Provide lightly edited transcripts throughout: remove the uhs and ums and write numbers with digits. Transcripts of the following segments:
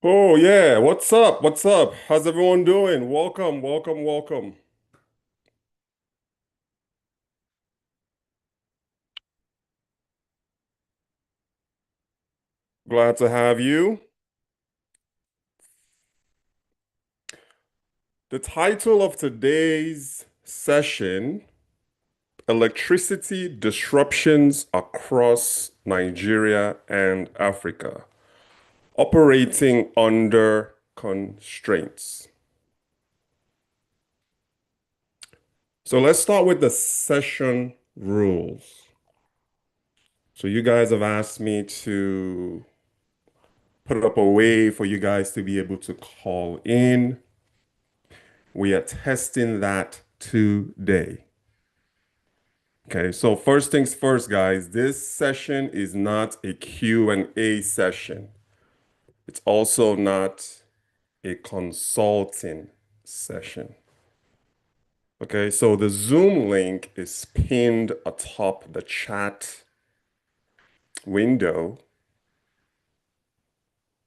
Oh yeah, what's up? What's up? How's everyone doing? Welcome, welcome, welcome. Glad to have you. The title of today's session, Electricity Disruptions Across Nigeria and Africa, Operating Under Constraints. So let's start with the session rules. So you guys have asked me to put up a way for you guys to be able to call in. We are testing that today. Okay, so first things first, guys, this session is not a Q&A session. It's also not a consulting session. Okay, so the Zoom link is pinned atop the chat window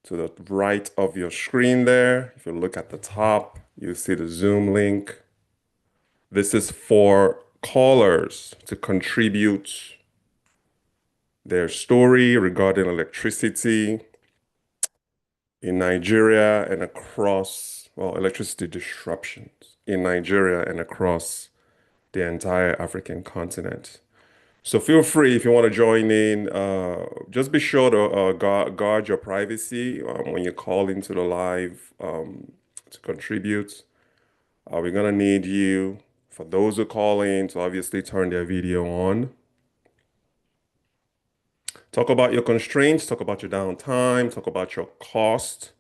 to the right of your screen there. If you look at the top, you see the Zoom link. This is for callers to contribute their story regarding electricity in Nigeria and across, well, electricity disruptions in Nigeria and across the entire African continent. So feel free if you want to join in. Just be sure to guard your privacy when you call into the live to contribute. We're gonna need you, for those who call in, to obviously turn their video on. Talk about your constraints, talk about your downtime, talk about your cost.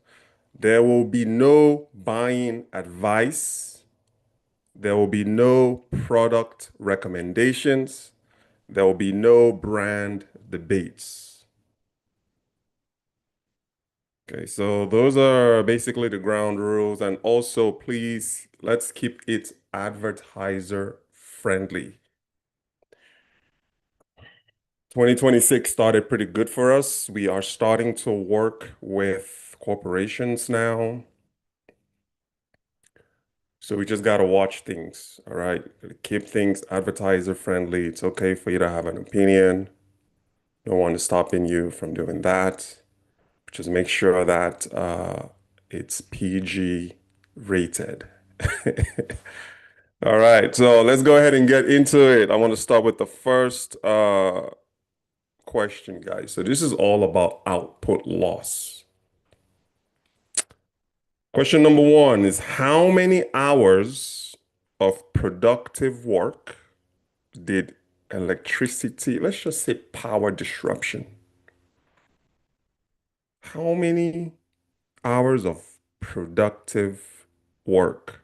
There will be no buying advice. There will be no product recommendations. There will be no brand debates. Okay, so those are basically the ground rules. And also, please, let's keep it advertiser friendly. 2026 started pretty good for us. We are starting to work with corporations now. So we just got to watch things, all right? Keep things advertiser friendly. It's okay for you to have an opinion. No one is stopping you from doing that. Just make sure that it's PG rated. All right, so let's go ahead and get into it. I want to start with the first question, guys. So this is all about output loss. Question number one is how many hours of productive work did electricity, let's just say power disruption, how many hours of productive work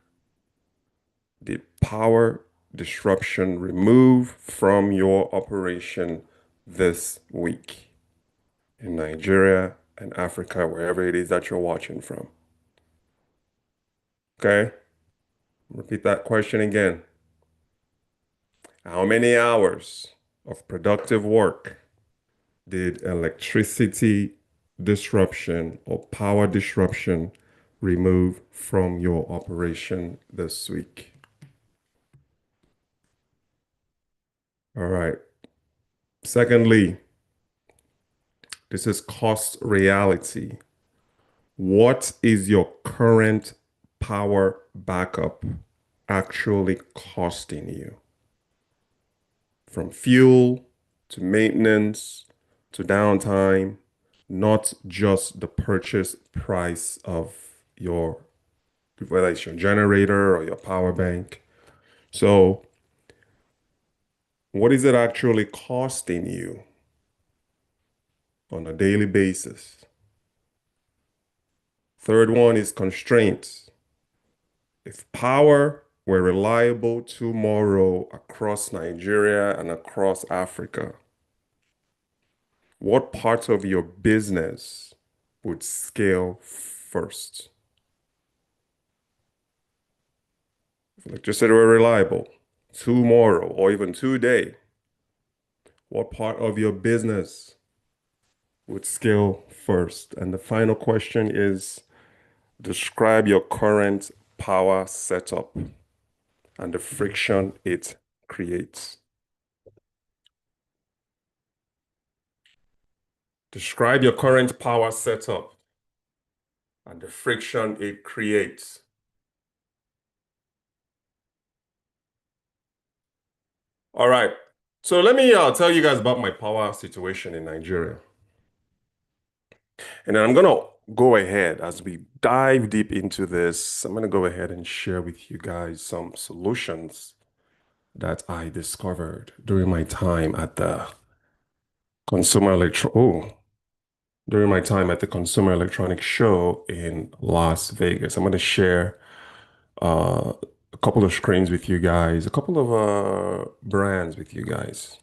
did power disruption remove from your operation this week in Nigeria and Africa, wherever it is that you're watching from? Okay, repeat that question again. How many hours of productive work did electricity disruption or power disruption remove from your operation this week? All right. Secondly, this is cost reality. What is your current power backup actually costing you? From fuel to maintenance to downtime, not just the purchase price of your, whether it's your generator or your power bank. So, what is it actually costing you on a daily basis? Third one is constraints. If power were reliable tomorrow across Nigeria and across Africa, what part of your business would scale first? If electricity were reliable tomorrow or even today, what part of your business with skill first. And the final question is describe your current power setup and the friction it creates. Describe your current power setup and the friction it creates. All right. So let me tell you guys about my power situation in Nigeria. And then I'm going to go ahead as we dive deep into this. I'm going to go ahead and share with you guys some solutions that I discovered during my time at the consumer electro oh, during my time at the Consumer Electronics Show in Las Vegas. I'm going to share a couple of screens with you guys, a couple of brands with you guys.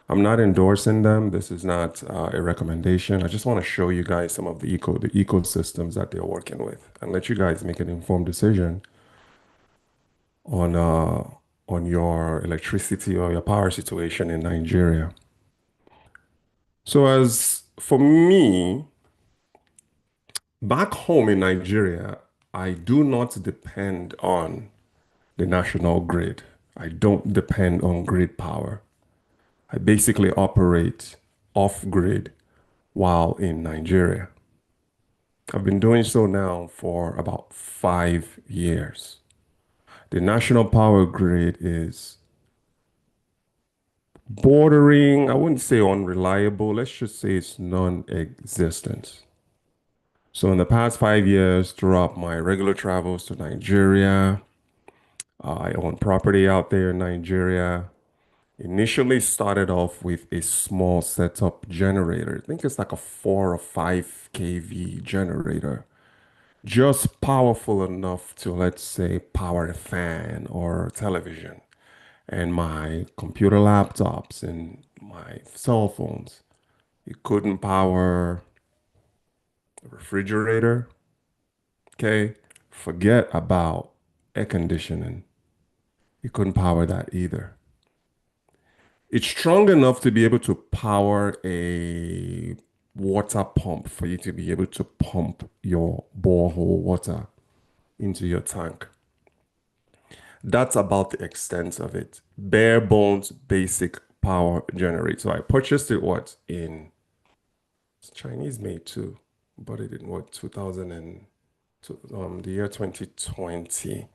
I'm not endorsing them. This is not a recommendation. I just want to show you guys some of the ecosystems that they're working with and let you guys make an informed decision on uh, on your electricity or your power situation in Nigeria. So as for me, back home in Nigeria, I do not depend on the national grid. I don't depend on grid power. I basically operate off grid while in Nigeria. I've been doing so now for about 5 years. The national power grid is bordering, I wouldn't say unreliable, let's just say it's non-existent. So in the past 5 years, throughout my regular travels to Nigeria, I own property out there in Nigeria. Initially started off with a small setup generator. I think it's like a 4 or 5 kV generator. Just powerful enough to, let's say, power a fan or a television. And my computer laptops and my cell phones. It couldn't power a refrigerator. Okay. Forget about air conditioning. It couldn't power that either. It's strong enough to be able to power a water pump for you to be able to pump your borehole water into your tank. That's about the extent of it. Bare bones, basic power generator. I purchased it what in it's Chinese made too, but it in what 2000 and the year 2020.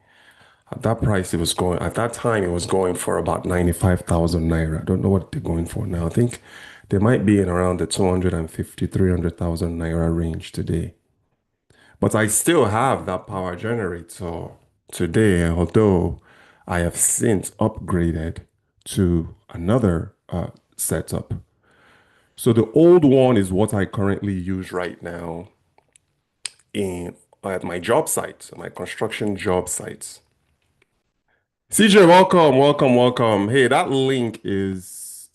At that price, it was going, at that time, it was going for about 95,000 naira. I don't know what they're going for now. I think they might be in around the 250, 300,000 naira range today. But I still have that power generator today, although I have since upgraded to another setup. So the old one is what I currently use right now in at my job sites, my construction job sites. CJ, welcome, welcome, welcome. Hey, that link is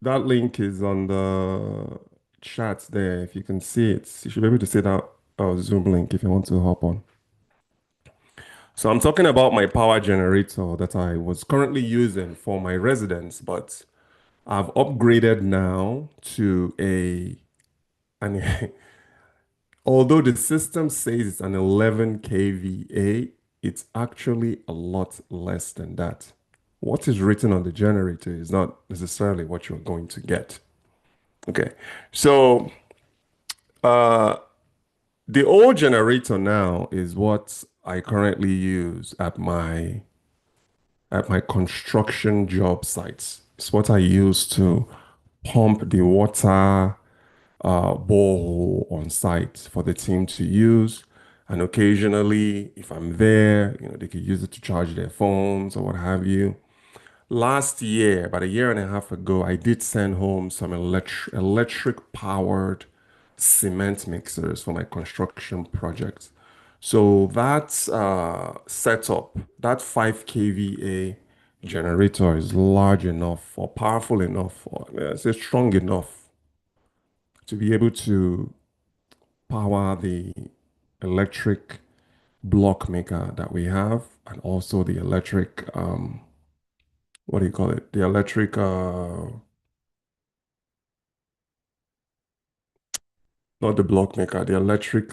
on the chat there. If you can see it, you should be able to see that Zoom link if you want to hop on. So I'm talking about my power generator that I was currently using for my residence, but I've upgraded now to an although the system says it's an 11 kVA, it's actually a lot less than that. What is written on the generator is not necessarily what you're going to get. Okay, so uh, the old generator now is what I currently use at my construction job sites. It's what I use to pump the water borehole on site for the team to use. And occasionally, if I'm there, they could use it to charge their phones or what have you. Last year, about a year and a half ago, I did send home some electric powered cement mixers for my construction projects. So that setup, that 5 kVA generator is large enough or powerful enough, or it's strong enough to be able to power the electric block maker that we have and also the electric, what do you call it? The electric not the block maker, the electric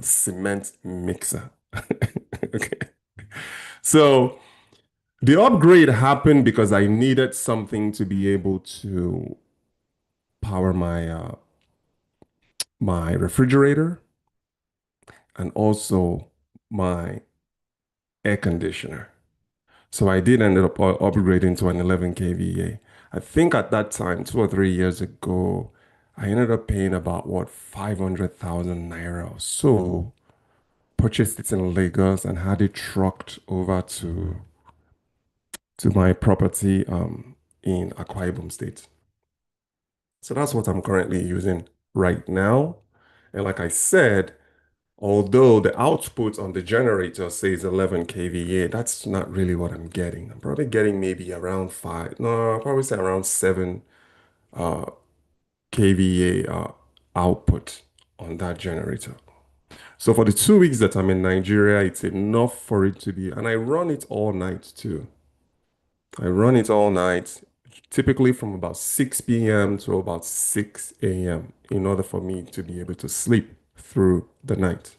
cement mixer. Okay. So the upgrade happened because I needed something to be able to power my refrigerator and also my air conditioner. So I did end up upgrading to an 11 kVA. I think at that time, 2 or 3 years ago, I ended up paying about what 500,000 naira or so. Purchased it in Lagos and had it trucked over to my property in Akwa Ibom State. So that's what I'm currently using right now. And like I said, although the output on the generator says 11 kVA, that's not really what I'm getting. I'm probably getting maybe around five, no, I'll probably say around 7 uh, kVA output on that generator. So for the 2 weeks that I'm in Nigeria, it's enough for it to be, and I run it all night too. I run it all night, typically from about 6 p.m. to about 6 a.m. in order for me to be able to sleep through the night.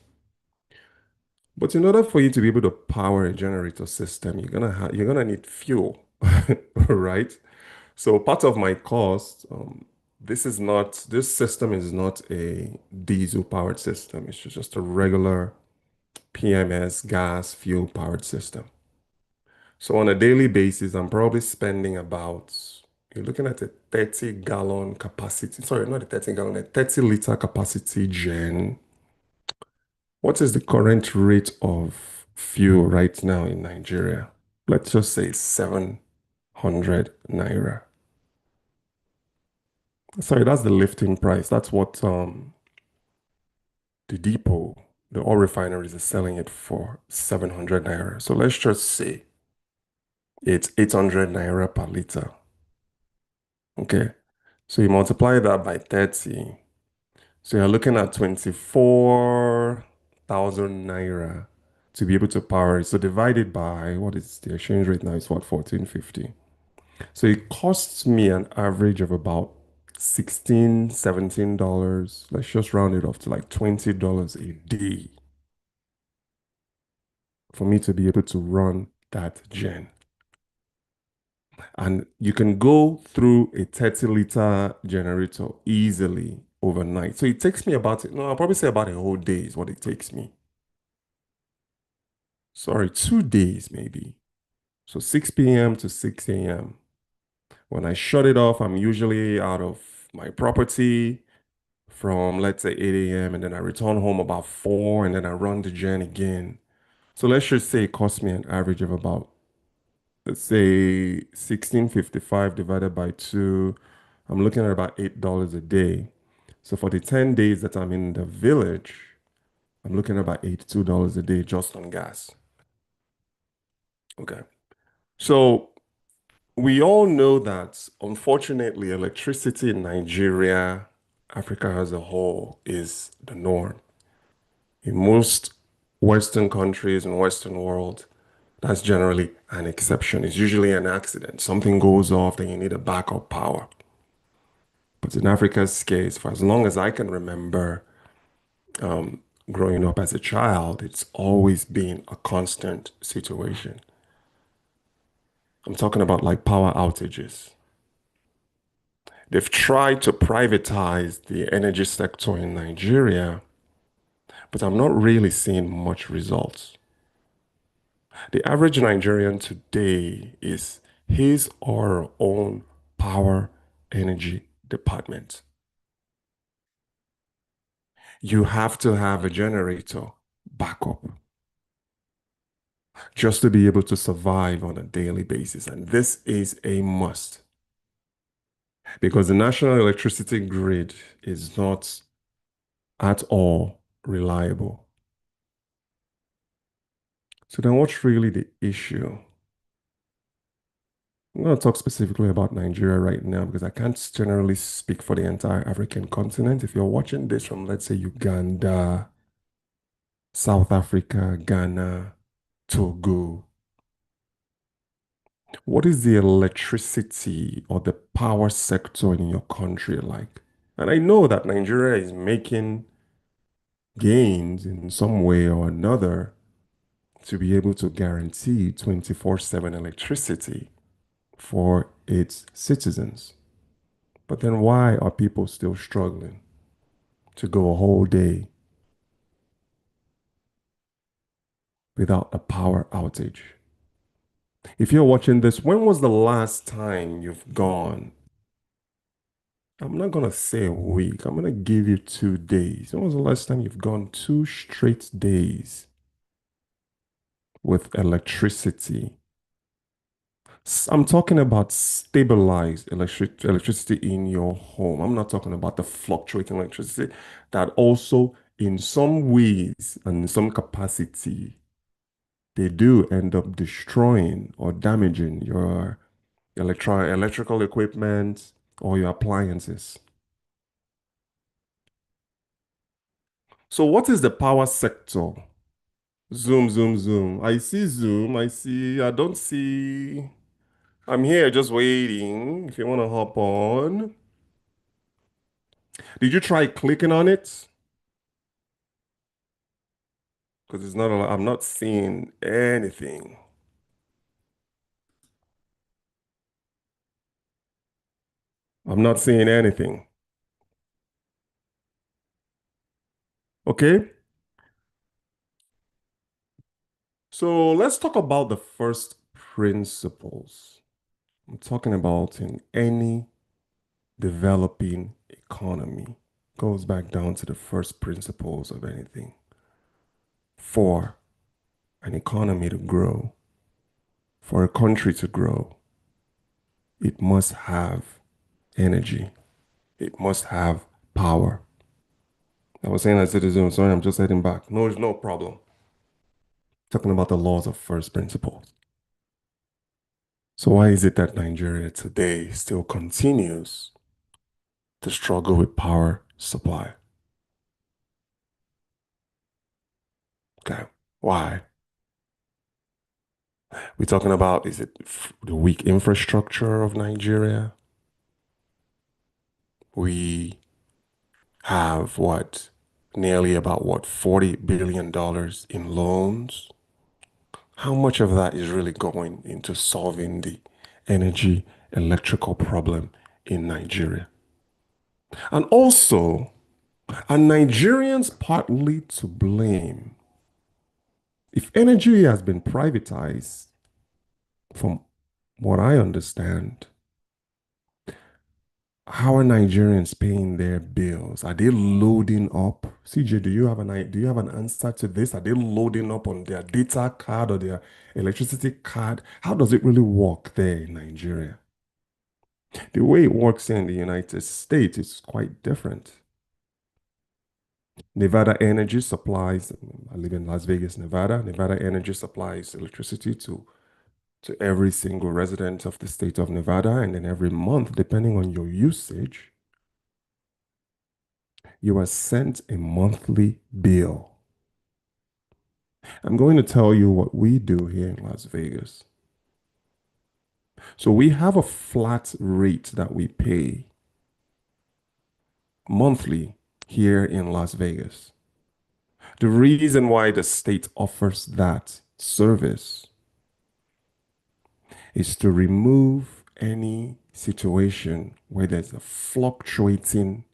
But in order for you to be able to power a generator system, you're gonna need fuel, right? So part of my cost, this system is not a diesel powered system. It's just a regular PMS gas fuel powered system. So on a daily basis, I'm probably spending about, you're looking at a 30 gallon capacity, sorry, not a 30 gallon, a 30-liter capacity gen. What is the current rate of fuel right now in Nigeria? Let's just say 700 naira. Sorry, that's the lifting price. That's what the depot, the oil refineries are selling it for 700 naira. So let's just say it's 800 naira per liter. Okay. So you multiply that by 30. So you're looking at 24,000 naira to be able to power it. So divided by what is the exchange rate now? It's what, 1450. So it costs me an average of about 16, $17. Let's just round it off to like $20 a day for me to be able to run that gen. And you can go through a 30-liter generator easily overnight. So it takes me about, no, I'll probably say about a whole day is what it takes me. Sorry, 2 days maybe. So 6 p.m. to 6 a.m. When I shut it off, I'm usually out of my property from, let's say, 8 a.m. and then I return home about 4 and then I run the gen again. So let's just say it costs me an average of about, let's say, 1655 divided by 2. I'm looking at about $8 a day. So for the 10 days that I'm in the village, I'm looking at about $82 a day just on gas. Okay. So we all know that unfortunately electricity in Nigeria, Africa as a whole, is the norm. In most Western countries and Western world, that's generally an exception. It's usually an accident. Something goes off, then you need a backup power. But in Africa's case, for as long as I can remember, growing up as a child, it's always been a constant situation. I'm talking about like power outages. They've tried to privatize the energy sector in Nigeria, but I'm not really seeing much results. The average Nigerian today is his or her own power energy department. You have to have a generator backup just to be able to survive on a daily basis. And this is a must because the national electricity grid is not at all reliable. So then what's really the issue? I'm going to talk specifically about Nigeria right now because I can't generally speak for the entire African continent. If you're watching this from, let's say, Uganda, South Africa, Ghana, Togo, what is the electricity or the power sector in your country like? And I know that Nigeria is making gains in some way or another to be able to guarantee 24/7 electricity for its citizens. But then why are people still struggling to go a whole day without a power outage? If you're watching this, when was the last time you've gone? I'm not going to say a week. I'm going to give you 2 days. When was the last time you've gone 2 straight days with electricity? I'm talking about stabilized electricity in your home. I'm not talking about the fluctuating electricity that also, in some ways and in some capacity, they do end up destroying or damaging your electrical equipment or your appliances. So, what is the power sector? Zoom, zoom, zoom. I see Zoom. I don't see. I'm here just waiting. If you want to hop on. Did you try clicking on it? Because it's not, I'm not seeing anything. I'm not seeing anything. Okay. So let's talk about the first principles. I'm talking about in any developing economy. Goes back down to the first principles of anything. For an economy to grow, for a country to grow, it must have energy. It must have power. I was saying as citizen, sorry, I'm just heading back. No, it's no problem. Talking about the laws of first principles. So why is it that Nigeria today still continues to struggle with power supply? Okay. Why? We're talking about, is it the weak infrastructure of Nigeria? We have what? Nearly about what, $40 billion in loans? How much of that is really going into solving the energy electrical problem in Nigeria? And also, are Nigerians partly to blame? If energy has been privatized, from what I understand, how are Nigerians paying their bills? Are they loading up? CJ, do you have an answer to this? Are they loading up on their data card or their electricity card? How does it really work there in Nigeria? The way it works in the United States is quite different. Nevada Energy supplies, I live in Las Vegas, Nevada. Nevada Energy supplies electricity to every single resident of the state of Nevada. And then every month, depending on your usage, you are sent a monthly bill. I'm going to tell you what we do here in Las Vegas. So we have a flat rate that we pay monthly here in Las Vegas. The reason why the state offers that service is to remove any situation where there's a fluctuating,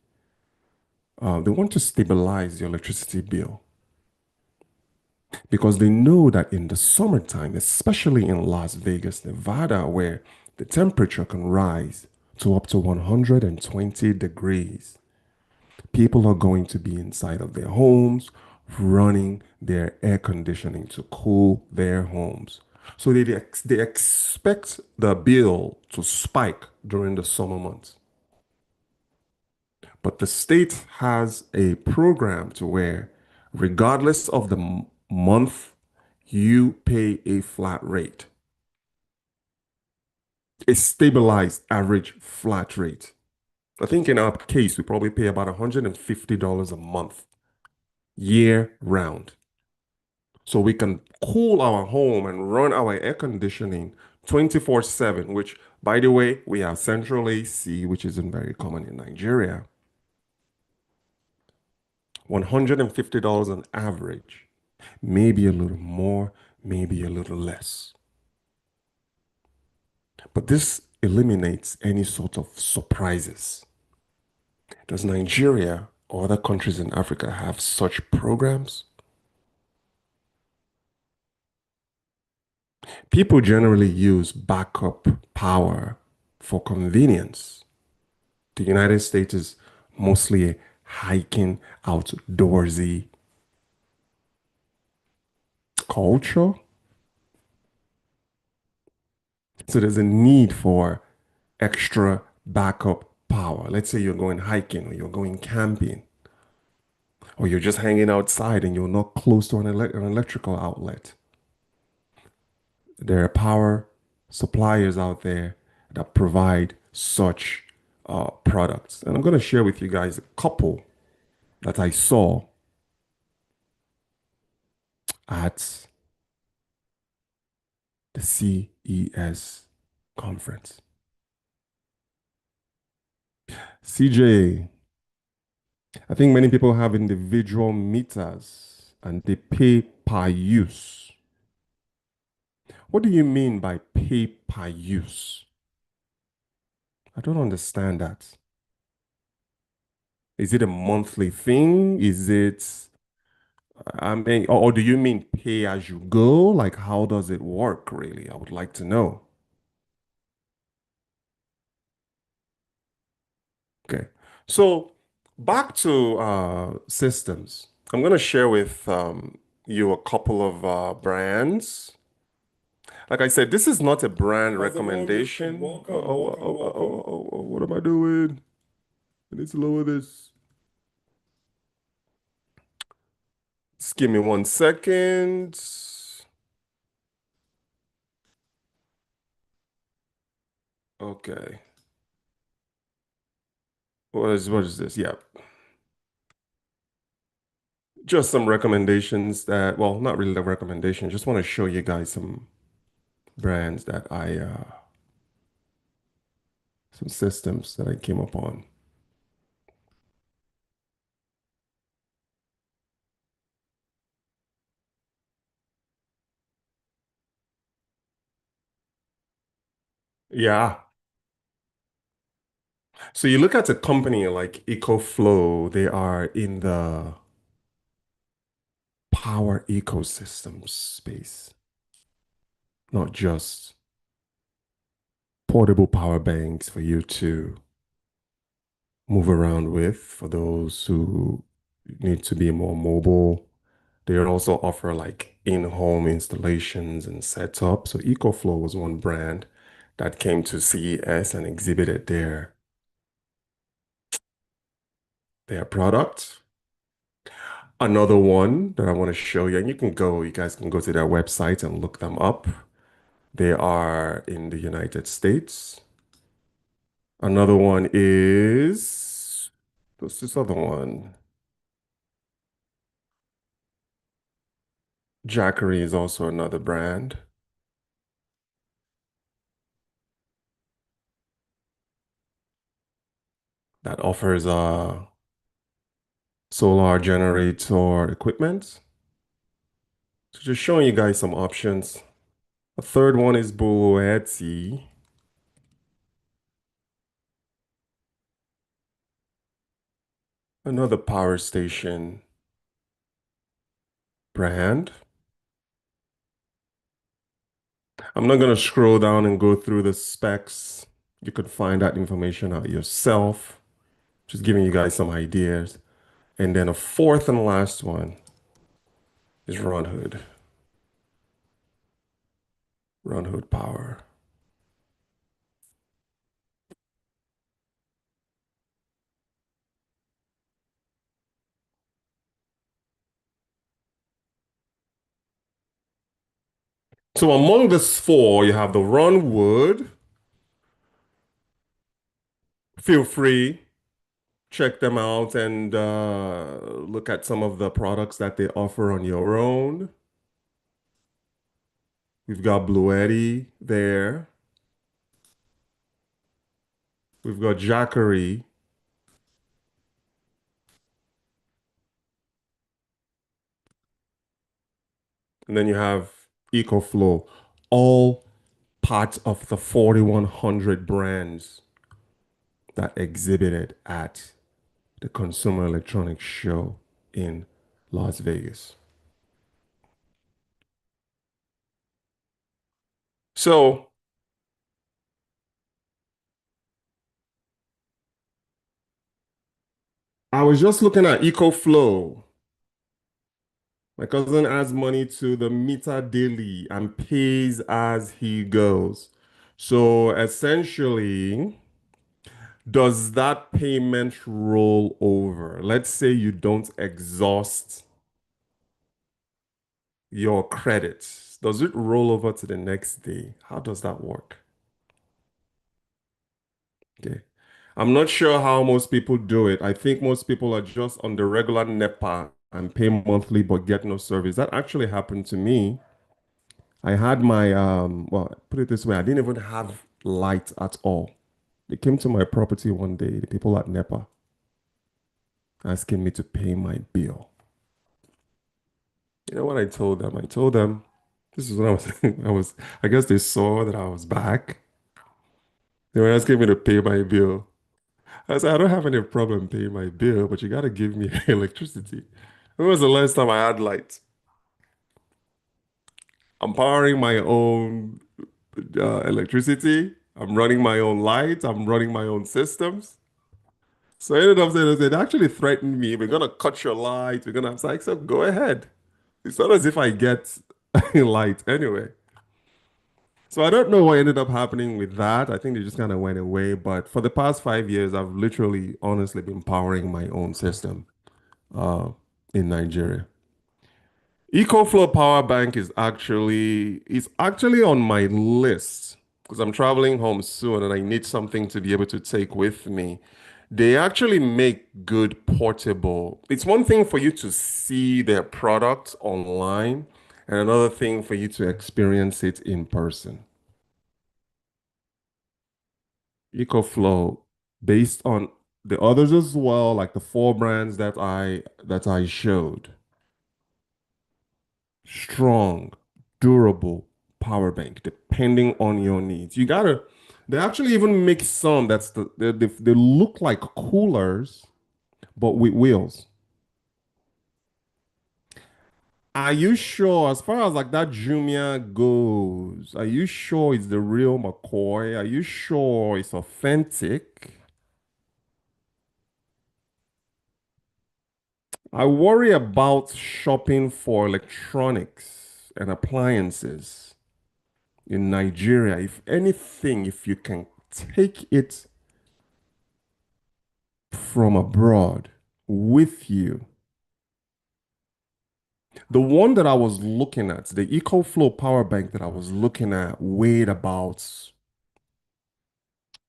they want to stabilize your electricity bill because they know that in the summertime, especially in Las Vegas, Nevada, where the temperature can rise to up to 120 degrees, people are going to be inside of their homes, running their air conditioning to cool their homes. So they expect the bill to spike during the summer months. But the state has a program to where, regardless of the month, you pay a flat rate, a stabilized average flat rate. I think in our case, we probably pay about $150 a month, year round. So we can cool our home and run our air conditioning 24/7, which, by the way, we have central AC, which isn't very common in Nigeria. $150 on average. Maybe a little more, maybe a little less. But this eliminates any sort of surprises. Does Nigeria or other countries in Africa have such programs? People generally use backup power for convenience. The United States is mostly a hiking, outdoorsy culture. So there's a need for extra backup power. Let's say you're going hiking or you're going camping or you're just hanging outside and you're not close to an electrical outlet. There are power suppliers out there that provide such products. And I'm going to share with you guys a couple that I saw at the CES conference. CJ, I think many people have individual meters and they pay per use. What do you mean by pay per use? I don't understand that. Is it a monthly thing? Is it, I mean, or do you mean pay as you go? Like, how does it work, really? I would like to know. Okay. So, back to systems. I'm going to share with you a couple of brands. Like I said, this is not a brand recommendation. What am I doing? I need to lower this. Just give me 1 second. Okay. What is this? Yeah. Just some recommendations that, well, not really a recommendation. Just want to show you guys some brands that some systems that I came upon. Yeah. So you look at a company like EcoFlow, they are in the power ecosystems space, not just portable power banks for you to move around with for those who need to be more mobile. They also offer like in-home installations and setup. So EcoFlow was one brand that came to CES and exhibited their product. Another one that I want to show you, and you guys can go to their website and look them up. They are in the United States. Another one is, what's this other one? Jackery is also another brand that offers solar generator equipment. So just showing you guys some options. A third one is Boeti, another power station brand. I'm not going to scroll down and go through the specs. You could find that information out yourself. Just giving you guys some ideas. And then a fourth and last one is Runhood. Runhood Power. So among this four, you have the Runwood. Feel free, check them out and look at some of the products that they offer on your own. We've got Bluetti there. We've got Jackery. and then you have EcoFlow, all part of the 4,100 brands that exhibited at the Consumer Electronics Show in Las Vegas. So I was just looking at EcoFlow. My cousin adds money to the meter daily and pays as he goes. So essentially, does that payment roll over? Let's say you don't exhaust your credits. Does it roll over to the next day? How does that work? Okay. I'm not sure how most people do it. I think most people are just on the regular NEPA and pay monthly but get no service. That actually happened to me. I had my well, put it this way, I didn't even have light at all. They came to my property one day, the people at NEPA, asking me to pay my bill. You know what I told them? I told them this is what I was I guess they saw that I was back. They were asking me to pay my bill. I said, I don't have any problem paying my bill, but you got to give me electricity. When was the last time I had light? I'm powering my own electricity. I'm running my own lights. I'm running my own systems. So I ended up saying, they actually threatened me. We're going to cut your light. We're going to, I was like, so go ahead. It's not as if I get light anyway. So I don't know what ended up happening with that. I think they just kind of went away. But for the past 5 years, I've literally, honestly been powering my own system uh, in Nigeria. EcoFlow power bank is actually on my list because I'm traveling home soon and I need something to be able to take with me. They actually make good portable. It's one thing for you to see their product online and another thing for you to experience it in person. EcoFlow, based on the others as well, like the four brands that I showed. Strong, durable power bank, depending on your needs. They actually even make some they look like coolers, but with wheels. Are you sure, as far as like that Jumia goes, are you sure it's the real McCoy? Are you sure it's authentic? I worry about shopping for electronics and appliances in Nigeria. If anything, if you can take it from abroad with you. The one that I was looking at, the EcoFlow power bank that I was looking at, weighed about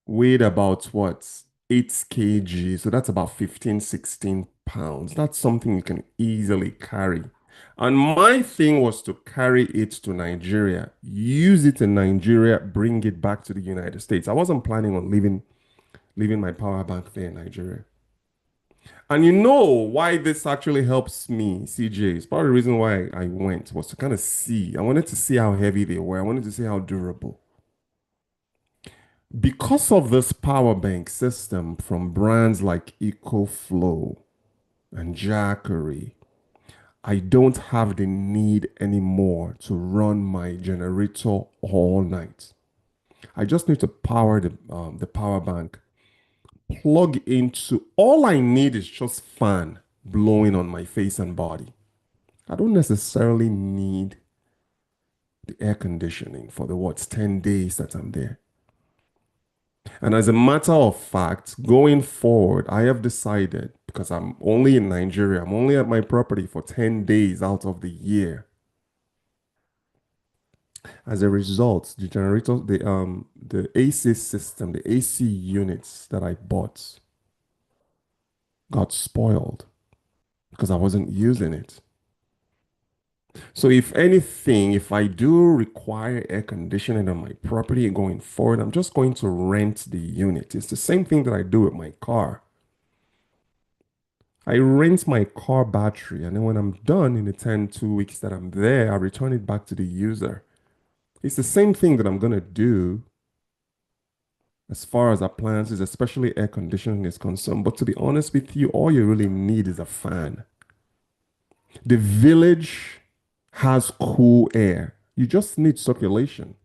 what? 8 kg. So that's about 15, 16 pounds. That's something you can easily carry. And my thing was to carry it to Nigeria, use it in Nigeria, bring it back to the United States. I wasn't planning on leaving my power bank there in Nigeria. And you know why this actually helps me, CJ. It's part of the reason why I went was to kind of see. I wanted to see how heavy they were. I wanted to see how durable. Because of this power bank system from brands like EcoFlow and Jackery, I don't have the need anymore to run my generator all night. I just need to power the power bank, plug into, all I need is just fan blowing on my face and body. I don't necessarily need the air conditioning for the 10 days that I'm there. And as a matter of fact, going forward, I have decided because I'm only in Nigeria, I'm only at my property for 10 days out of the year. As a result, the AC system, the AC units that I bought got spoiled because I wasn't using it. So if anything, if I do require air conditioning on my property going forward, I'm just going to rent the unit. It's the same thing that I do with my car. I rent my car battery, and then when I'm done in the 2 weeks that I'm there, I return it back to the user. It's the same thing that I'm going to do as far as appliances, especially air conditioning is concerned. But to be honest with you, all you really need is a fan. The village has cool air. You just need circulation.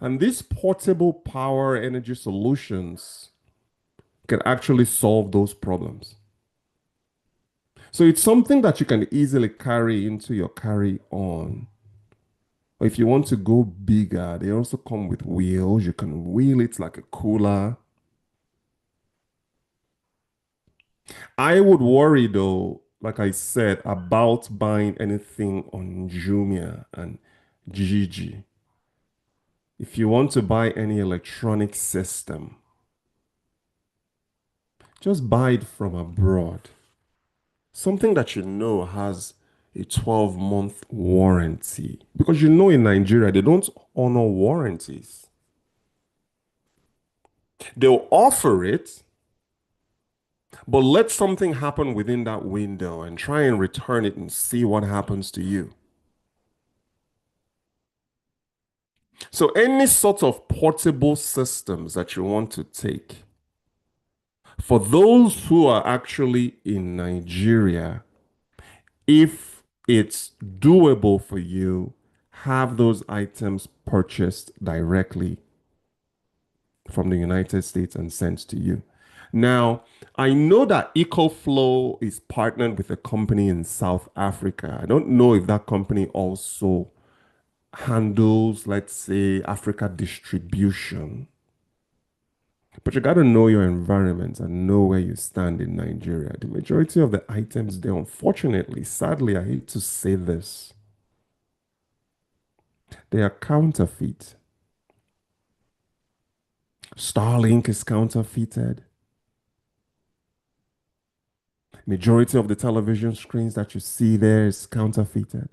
And these portable power energy solutions can actually solve those problems. So it's something that you can easily carry into your carry on. Or if you want to go bigger, they also come with wheels. You can wheel it like a cooler. I would worry though, like I said, about buying anything on Jumia and Gigi. If you want to buy any electronic system, just buy it from abroad. Something that you know has a 12-month warranty. Because you know in Nigeria, they don't honor warranties. They'll offer it, but let something happen within that window and try and return it and see what happens to you. So, any sort of portable systems that you want to take, for those who are actually in Nigeria, if it's doable for you, have those items purchased directly from the United States and sent to you. Now, I know that EcoFlow is partnered with a company in South Africa. I don't know if that company also handles, let's say, Africa distribution. But you got to know your environment and know where you stand in Nigeria. The majority of the items there, unfortunately, sadly, I hate to say this, they are counterfeit. Starlink is counterfeited. Majority of the television screens that you see there is counterfeited.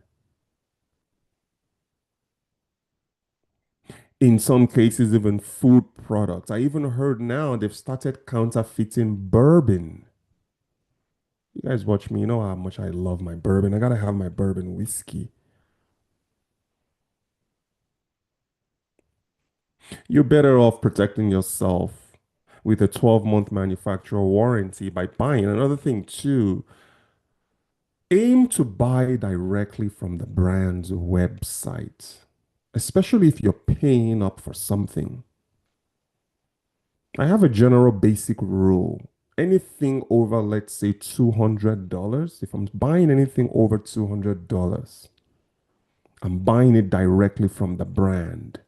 In some cases, even food products. I even heard now they've started counterfeiting bourbon. You guys watch me, you know how much I love my bourbon. I gotta have my bourbon whiskey. You're better off protecting yourself with a 12-month manufacturer warranty by buying. Another thing, too, aim to buy directly from the brand's website, especially if you're paying up for something. I have a general basic rule. Anything over, let's say, $200, if I'm buying anything over $200, I'm buying it directly from the brand,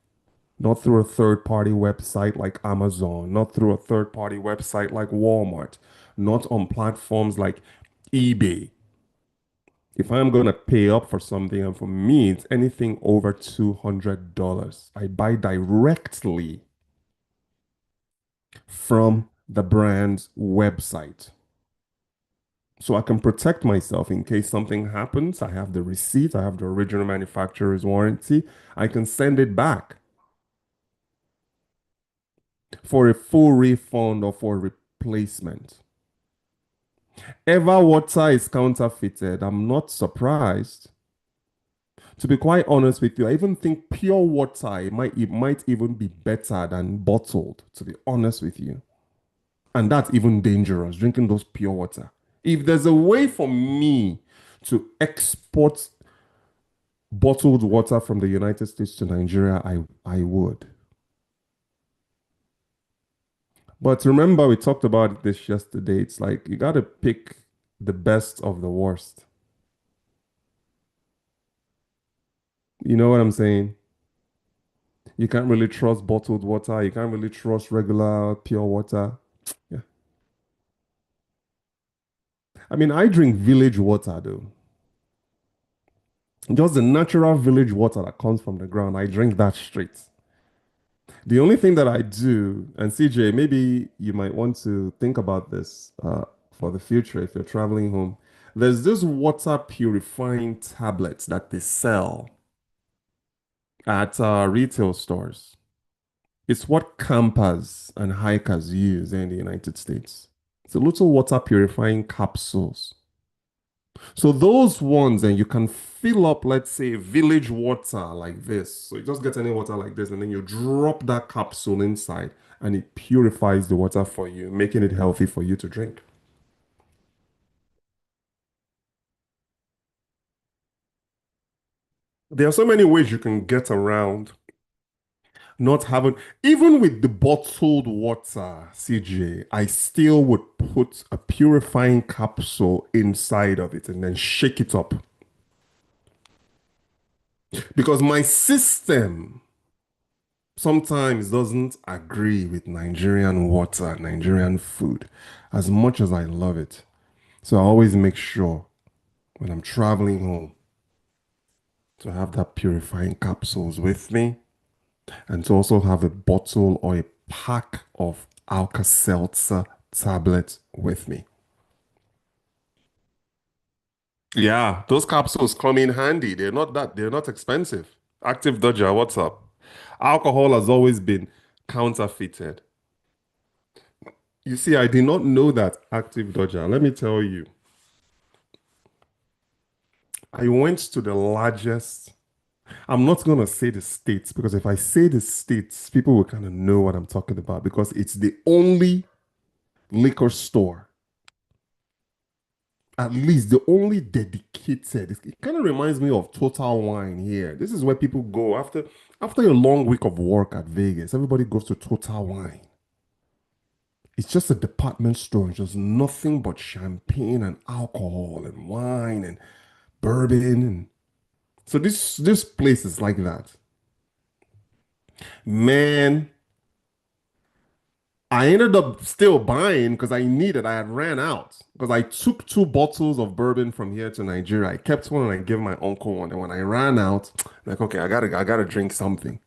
not through a third party website like Amazon, not through a third party website like Walmart, not on platforms like eBay. If I'm going to pay up for something, and for me, it's anything over $200, I buy directly from the brand's website. So I can protect myself in case something happens. I have the receipt, I have the original manufacturer's warranty. I can send it back for a full refund or for replacement. Ever water is counterfeited. I'm not surprised. To be quite honest with you, I even think pure water it might even be better than bottled, to be honest with you. And that's even dangerous, drinking those pure water. If there's a way for me to export bottled water from the United States to Nigeria, I would. But remember, we talked about this yesterday. It's like you got to pick the best of the worst. You know what I'm saying? You can't really trust bottled water. You can't really trust regular pure water. Yeah. I mean, I drink village water though. Just the natural village water that comes from the ground. I drink that straight. The only thing that I do, and CJ, maybe you might want to think about this for the future if you're traveling home. There's this water purifying tablets that they sell at retail stores. It's what campers and hikers use in the United States. It's a little water purifying capsules. So those ones, and you can fill up, let's say, village water like this. So you just get any water like this, and then you drop that capsule inside, and it purifies the water for you, making it healthy for you to drink. There are so many ways you can get around not having, even with the bottled water, CJ, I still would put a purifying capsule inside of it and then shake it up because my system sometimes doesn't agree with Nigerian water, Nigerian food, as much as I love it. So I always make sure when I'm traveling home to have that purifying capsules with me and to also have a bottle or a pack of Alka-Seltzer tablets with me. Yeah, those capsules come in handy. They're not expensive. Active Dodger, what's up? Alcohol has always been counterfeited. You see, I did not know that Active Dodger. Let me tell you, I went to the largest. I'm not going to say the states because if I say the states, people will kind of know what I'm talking about because it's the only liquor store, at least the only dedicated. It kind of reminds me of Total Wine here. This is where people go after a long week of work at Vegas. Everybody goes to Total Wine. It's just a department store. It's just nothing but champagne and alcohol and wine and bourbon. And so this place is like that. Man, I ended up still buying because I needed. I had ran out because I took two bottles of bourbon from here to Nigeria. I kept one and I gave my uncle one. And when I ran out, like, okay, I gotta drink something.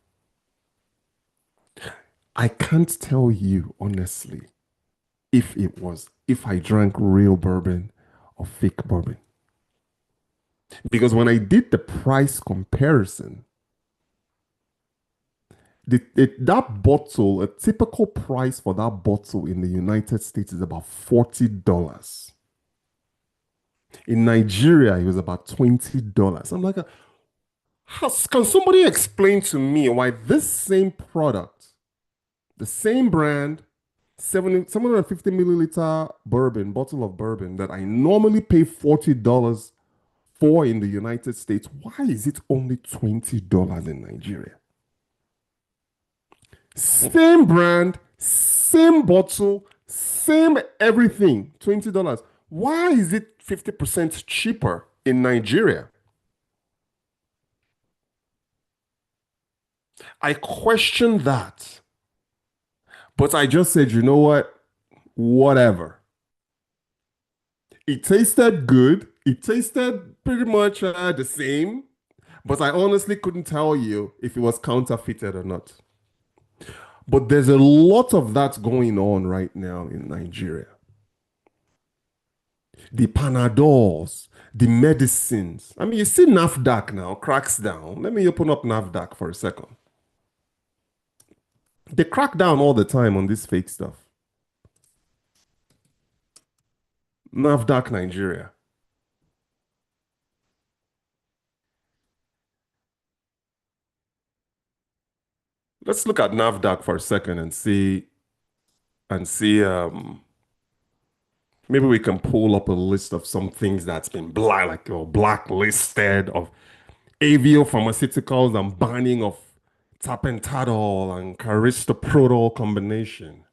I can't tell you honestly if I drank real bourbon or fake bourbon. Because when I did the price comparison, that bottle, a typical price for that bottle in the United States is about $40. In Nigeria, it was about $20. I'm like, can somebody explain to me why this same product, the same brand, 750 milliliter bourbon, bottle of bourbon that I normally pay $40 for in the United States, why is it only $20 in Nigeria? Same brand, same bottle, same everything, $20. Why is it 50% cheaper in Nigeria? I questioned that, but I just said, you know what? Whatever. It tasted good. It tasted pretty much the same, but I honestly couldn't tell you if it was counterfeited or not. But there's a lot of that going on right now in Nigeria. The Panadols, the medicines. I mean, you see NAFDAC now cracks down. Let me open up NAFDAC for a second. They crack down all the time on this fake stuff. NAFDAC Nigeria. Let's look at NAFDAC for a second and see maybe we can pull up a list of some things that's been blacklisted of avio pharmaceuticals and banning of tapentadol and carisoprodol combination.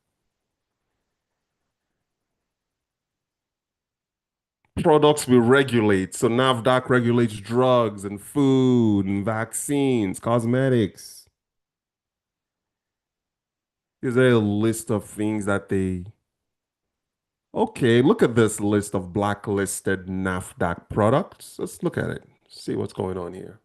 Products we regulate. So NAFDAC regulates drugs and food and vaccines, cosmetics. Is there a list of things that they... Okay, look at this list of blacklisted NAFDAC products. Let's look at it. See what's going on here.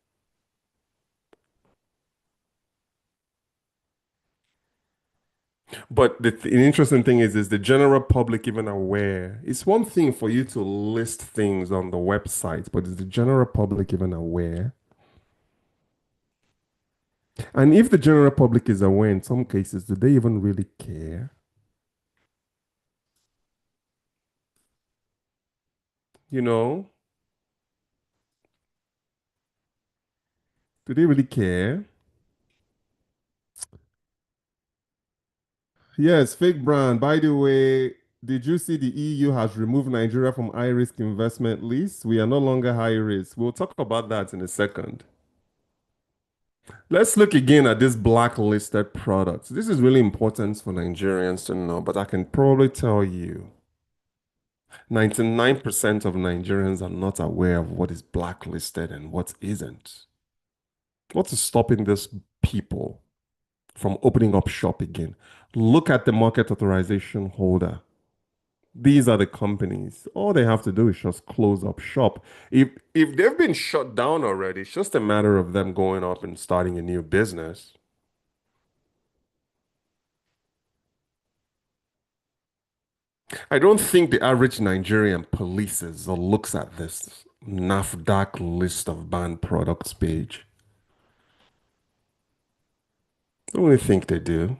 But the interesting thing is the general public even aware? It's one thing for you to list things on the website, but is the general public even aware? And if the general public is aware in some cases, do they even really care? You know, do they really care? Yes, fake brand. By the way, did you see the EU has removed Nigeria from high risk investment list? We are no longer high risk. We'll talk about that in a second. Let's look again at this blacklisted products. This is really important for Nigerians to know, but I can probably tell you 99% of Nigerians are not aware of what is blacklisted and what isn't. What is stopping these people from opening up shop again? Look at the market authorization holder. These are the companies. All they have to do is just close up shop. If they've been shut down already, it's just a matter of them going up and starting a new business. I don't think the average Nigerian polices or looks at this NAFDAC list of banned products page. I don't really think they do.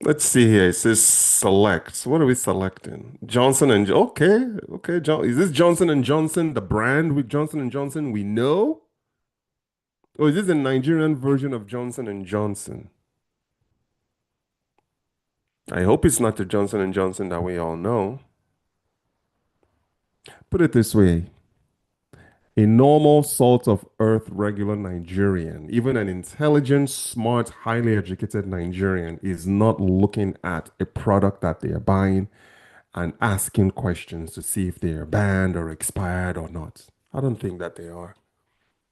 Let's see here. It says select. What are we selecting? Johnson and okay. Is this Johnson and Johnson, the brand with Johnson and Johnson we know? Or is this a Nigerian version of Johnson and Johnson? I hope it's not the Johnson and Johnson that we all know. Put it this way. A normal salt of earth regular Nigerian, even an intelligent, smart, highly educated Nigerian is not looking at a product that they are buying and asking questions to see if they are banned or expired or not. I don't think that they are.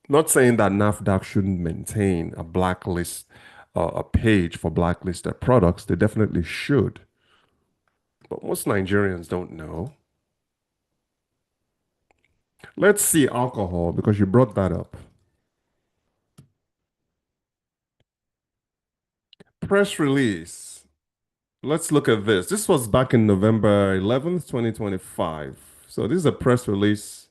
Not saying that NAFDAC shouldn't maintain a blacklist, a page for blacklisted products. They definitely should. But most Nigerians don't know. Let's see alcohol because you brought that up. Press release. Let's look at this. This was back in November 11th, 2025. So this is a press release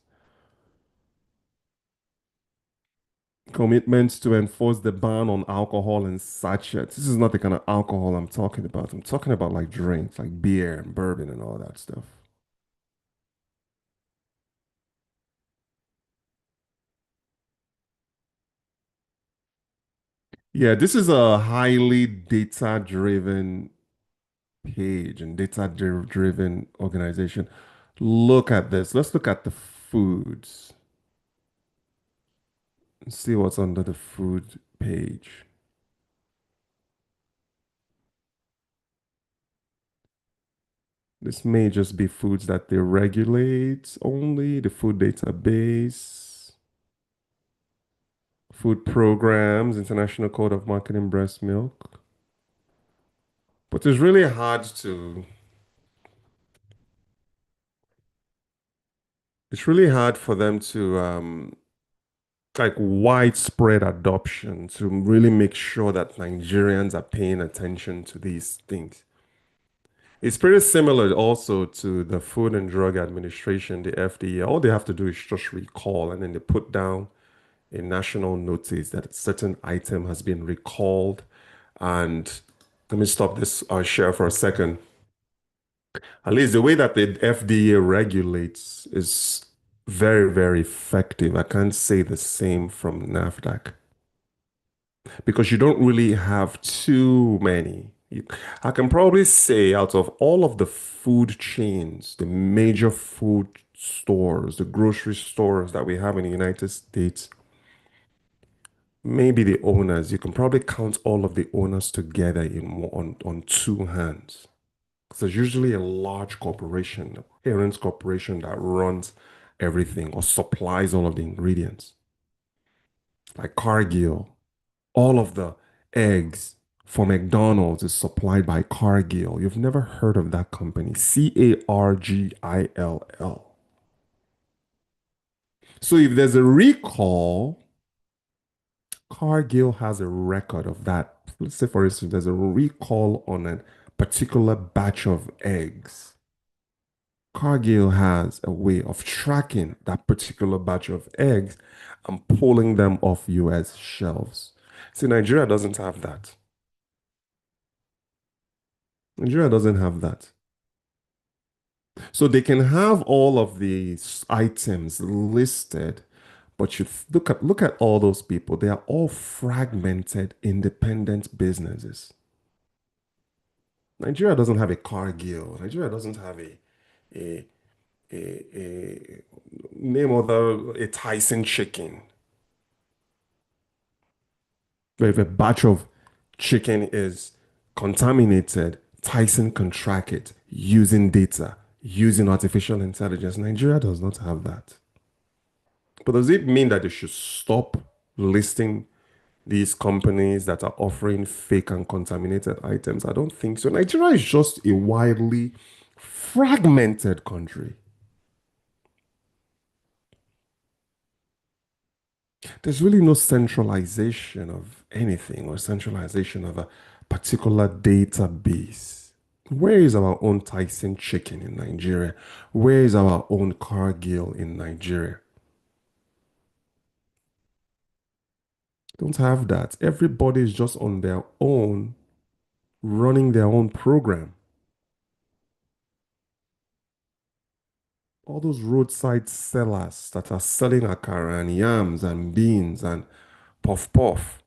commitment to enforce the ban on alcohol in sachets. This is not the kind of alcohol I'm talking about. I'm talking about like drinks, like beer and bourbon and all that stuff. Yeah, this is a highly data-driven page and data-driven organization. Look at this. Let's look at the foods. See what's under the food page. This may just be foods that they regulate only, the food database, food programs, International Code of Marketing Breast Milk. But it's really hard for them to like widespread adoption to really make sure that Nigerians are paying attention to these things. It's pretty similar also to the Food and Drug Administration, the FDA. All they have to do is just recall and then they put down a national notice that a certain item has been recalled. And let me stop this share for a second. At least the way that the FDA regulates is very, very effective. I can't say the same from NAFDAC because you don't really have too many. I can probably say out of all of the food chains, the major food stores, the grocery stores that we have in the United States, maybe the owners, you can probably count all of the owners together on two hands. Because there's usually a large corporation, a parent corporation that runs everything or supplies all of the ingredients. Like Cargill, all of the eggs for McDonald's is supplied by Cargill. You've never heard of that company. Cargill. So if there's a recall, Cargill has a record of that. Let's say, for instance, there's a recall on a particular batch of eggs. Cargill has a way of tracking that particular batch of eggs and pulling them off US shelves. See, Nigeria doesn't have that. Nigeria doesn't have that. So they can have all of these items listed, but look at all those people. They are all fragmented, independent businesses. Nigeria doesn't have a Cargill. Nigeria doesn't have a a name other a Tyson chicken. But if a batch of chicken is contaminated, Tyson can track it using data, using artificial intelligence. Nigeria does not have that. But does it mean that they should stop listing these companies that are offering fake and contaminated items? I don't think so. Nigeria is just a widely fragmented country. There's really no centralization of anything or centralization of a particular database. Where is our own Tyson chicken in Nigeria? Where is our own Cargill in Nigeria? Don't have that. Everybody is just on their own, running their own program. All those roadside sellers that are selling akara and yams and beans and puff puff.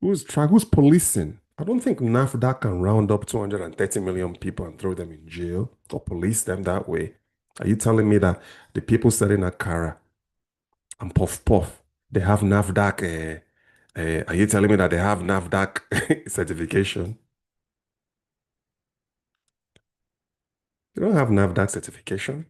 Who's policing? I don't think NAFDAC can round up 230 million people and throw them in jail or police them that way. Are you telling me that the people selling akara and puff puff, they have NAFDAC? Are you telling me that they have NAFDAC certification? They don't have NAFDAC certification.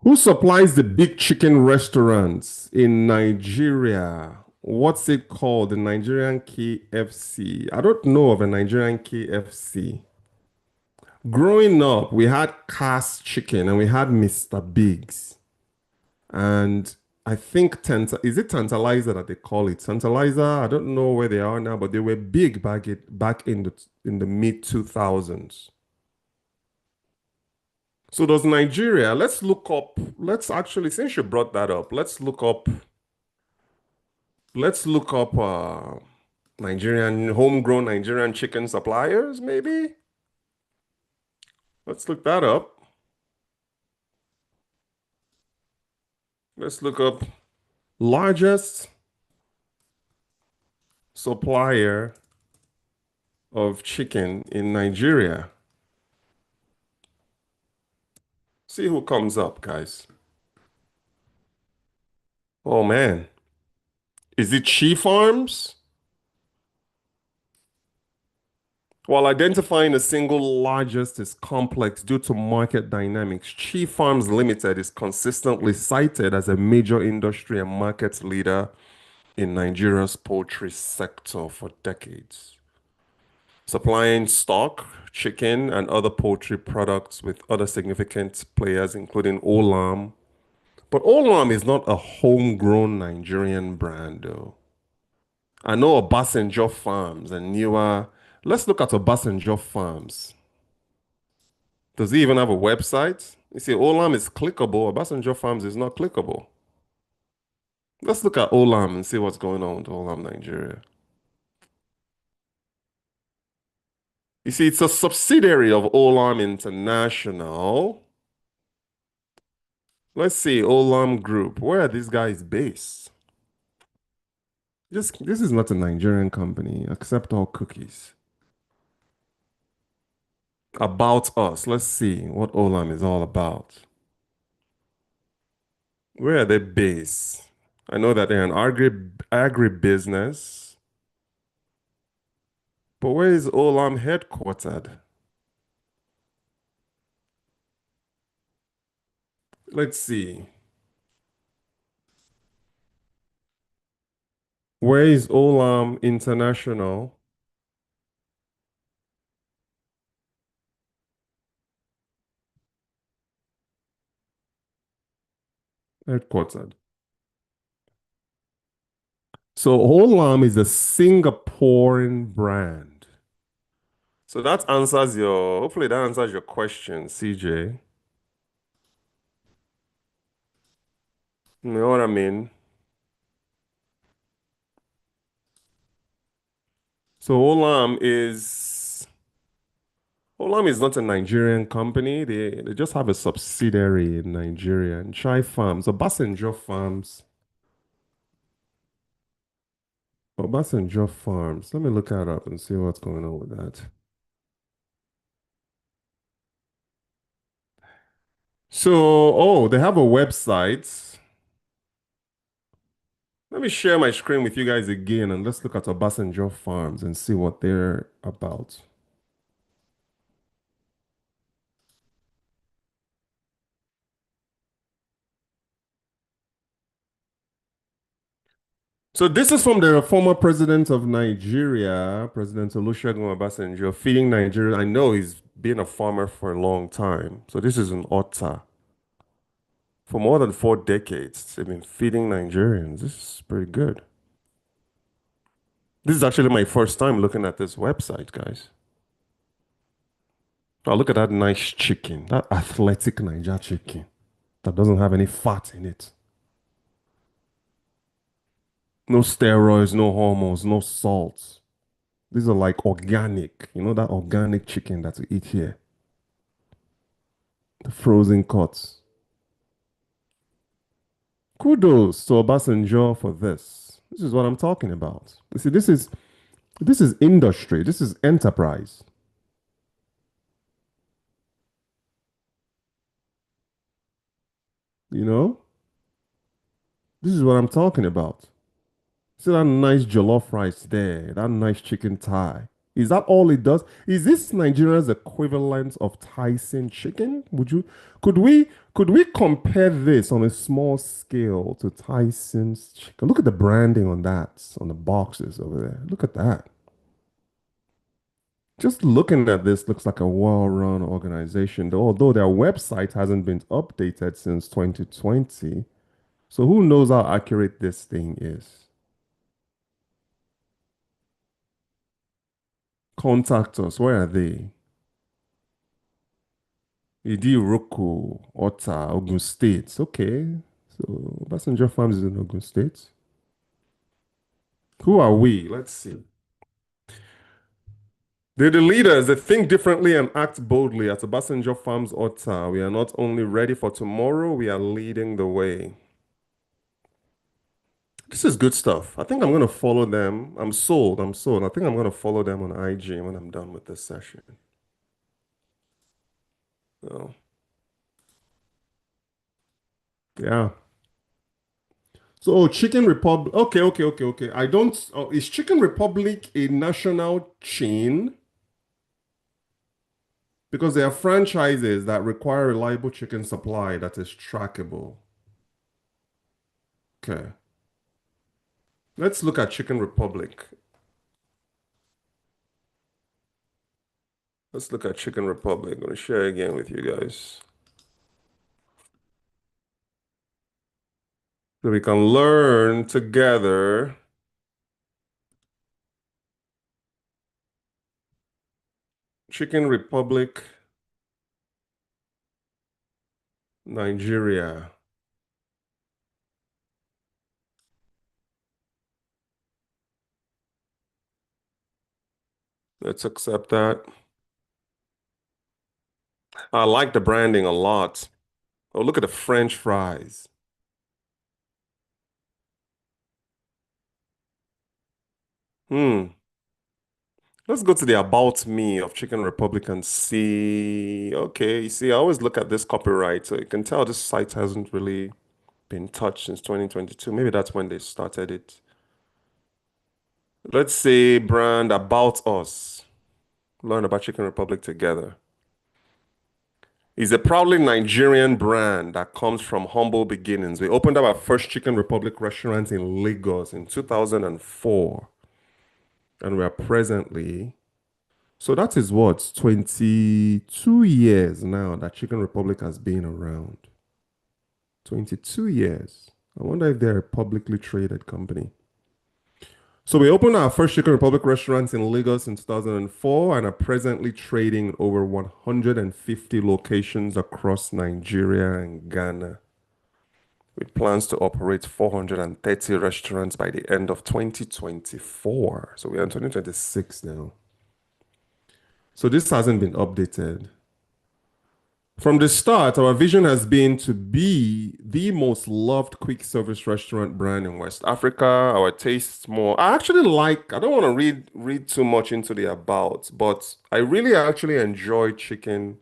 Who supplies the big chicken restaurants in Nigeria? What's it called? The Nigerian KFC. I don't know of a Nigerian KFC. Growing up, we had Cass Chicken and we had Mr. Biggs. And I think is it Tantalizer that they call it? Tantalizer, I don't know where they are now, but they were big back in the mid 2000s. So does Nigeria, let's actually, since you brought that up, let's look up homegrown Nigerian chicken suppliers, maybe? Let's look that up. Let's look up largest supplier of chicken in Nigeria. See who comes up, guys. Oh man. Is it Chi Farms? While identifying a single largest is complex due to market dynamics, Chi Farms Limited is consistently cited as a major industry and market leader in Nigeria's poultry sector for decades, supplying stock, chicken, and other poultry products with other significant players, including Olam. But Olam is not a homegrown Nigerian brand, though. I know Obasanjo Farms and newer. Let's look at Obasanjo Farms. Does he even have a website? You see, Olam is clickable. Obasanjo Farms is not clickable. Let's look at Olam and see what's going on with Olam Nigeria. You see, it's a subsidiary of Olam International. Let's see, Olam Group. Where are these guys based? This is not a Nigerian company. Accept all cookies. About us. Let's see what Olam is all about. Where are they based? I know that they're an agribusiness, but where is Olam headquartered? Let's see. Where is Olam International headquartered? So Olam is a Singaporean brand. So hopefully that answers your question, CJ. You know what I mean? So Olam is not a Nigerian company. They just have a subsidiary in Nigeria. And Chai Farms, Obasanjo Farms, Obasanjo Farms. Let me look that up and see what's going on with that. So, oh, they have a website. Let me share my screen with you guys again and let's look at Obasanjo Farms and see what they're about. So this is from the former president of Nigeria, President Olusegun Obasanjo, feeding Nigeria. I know he's been a farmer for a long time. So this is an Otta. For more than 4 decades, they've been feeding Nigerians. This is pretty good. This is actually my first time looking at this website, guys. Oh, look at that nice chicken, that athletic Niger chicken that doesn't have any fat in it. No steroids, no hormones, no salts. These are like organic, that organic chicken that we eat here, the frozen cuts. Kudos to Obasanjo for this. This is what I'm talking about. You see, this is industry, this is enterprise, you know? This is what I'm talking about. See that nice jollof rice there, that nice chicken thigh. Is that all it does? Is this Nigeria's equivalent of Tyson chicken? Could we compare this on a small scale to Tyson's chicken? Look at the branding on that, on the boxes over there. Look at that. Just looking at this looks like a well-run organization, although their website hasn't been updated since 2020. So who knows how accurate this thing is? Contact us. Where are they? Idi Roko, Ota, Ogun State. Okay. So Passenger Farms is in Ogun State. Who are we? Let's see. They're the leaders. They think differently and act boldly. At Passenger Farms Ota, we are not only ready for tomorrow, we are leading the way. This is good stuff. I think I'm going to follow them. I'm sold. I'm sold. I think I'm going to follow them on IG when I'm done with this session. So, yeah. So, Chicken Republic. Okay, okay, okay, okay. I don't. Oh, is Chicken Republic a national chain? Because there are franchises that require reliable chicken supply that is trackable. Okay. Let's look at Chicken Republic. Let's look at Chicken Republic. I'm going to share again with you guys. So we can learn together. Chicken Republic, Nigeria. Let's accept that. I like the branding a lot. Oh, look at the French fries. Hmm. Let's go to the About Me of Chicken Republic and see. Okay, you see, I always look at this copyright, so you can tell this site hasn't really been touched since 2022. Maybe that's when they started it. Let's say brand About Us. Learn about Chicken Republic together. Is a proudly Nigerian brand that comes from humble beginnings. We opened up our first Chicken Republic restaurant in Lagos in 2004. And we are presently, so that is what, 22 years now that Chicken Republic has been around. 22 years. I wonder if they're a publicly traded company. So we opened our first Chicken Republic restaurant in Lagos in 2004 and are presently trading in over 150 locations across Nigeria and Ghana. with plans to operate 430 restaurants by the end of 2024. So we're in 2026 now. So this hasn't been updated. From the start, our vision has been to be the most loved quick service restaurant brand in West Africa. Our tastes more. I don't want to read too much into the about, but I really actually enjoy Chicken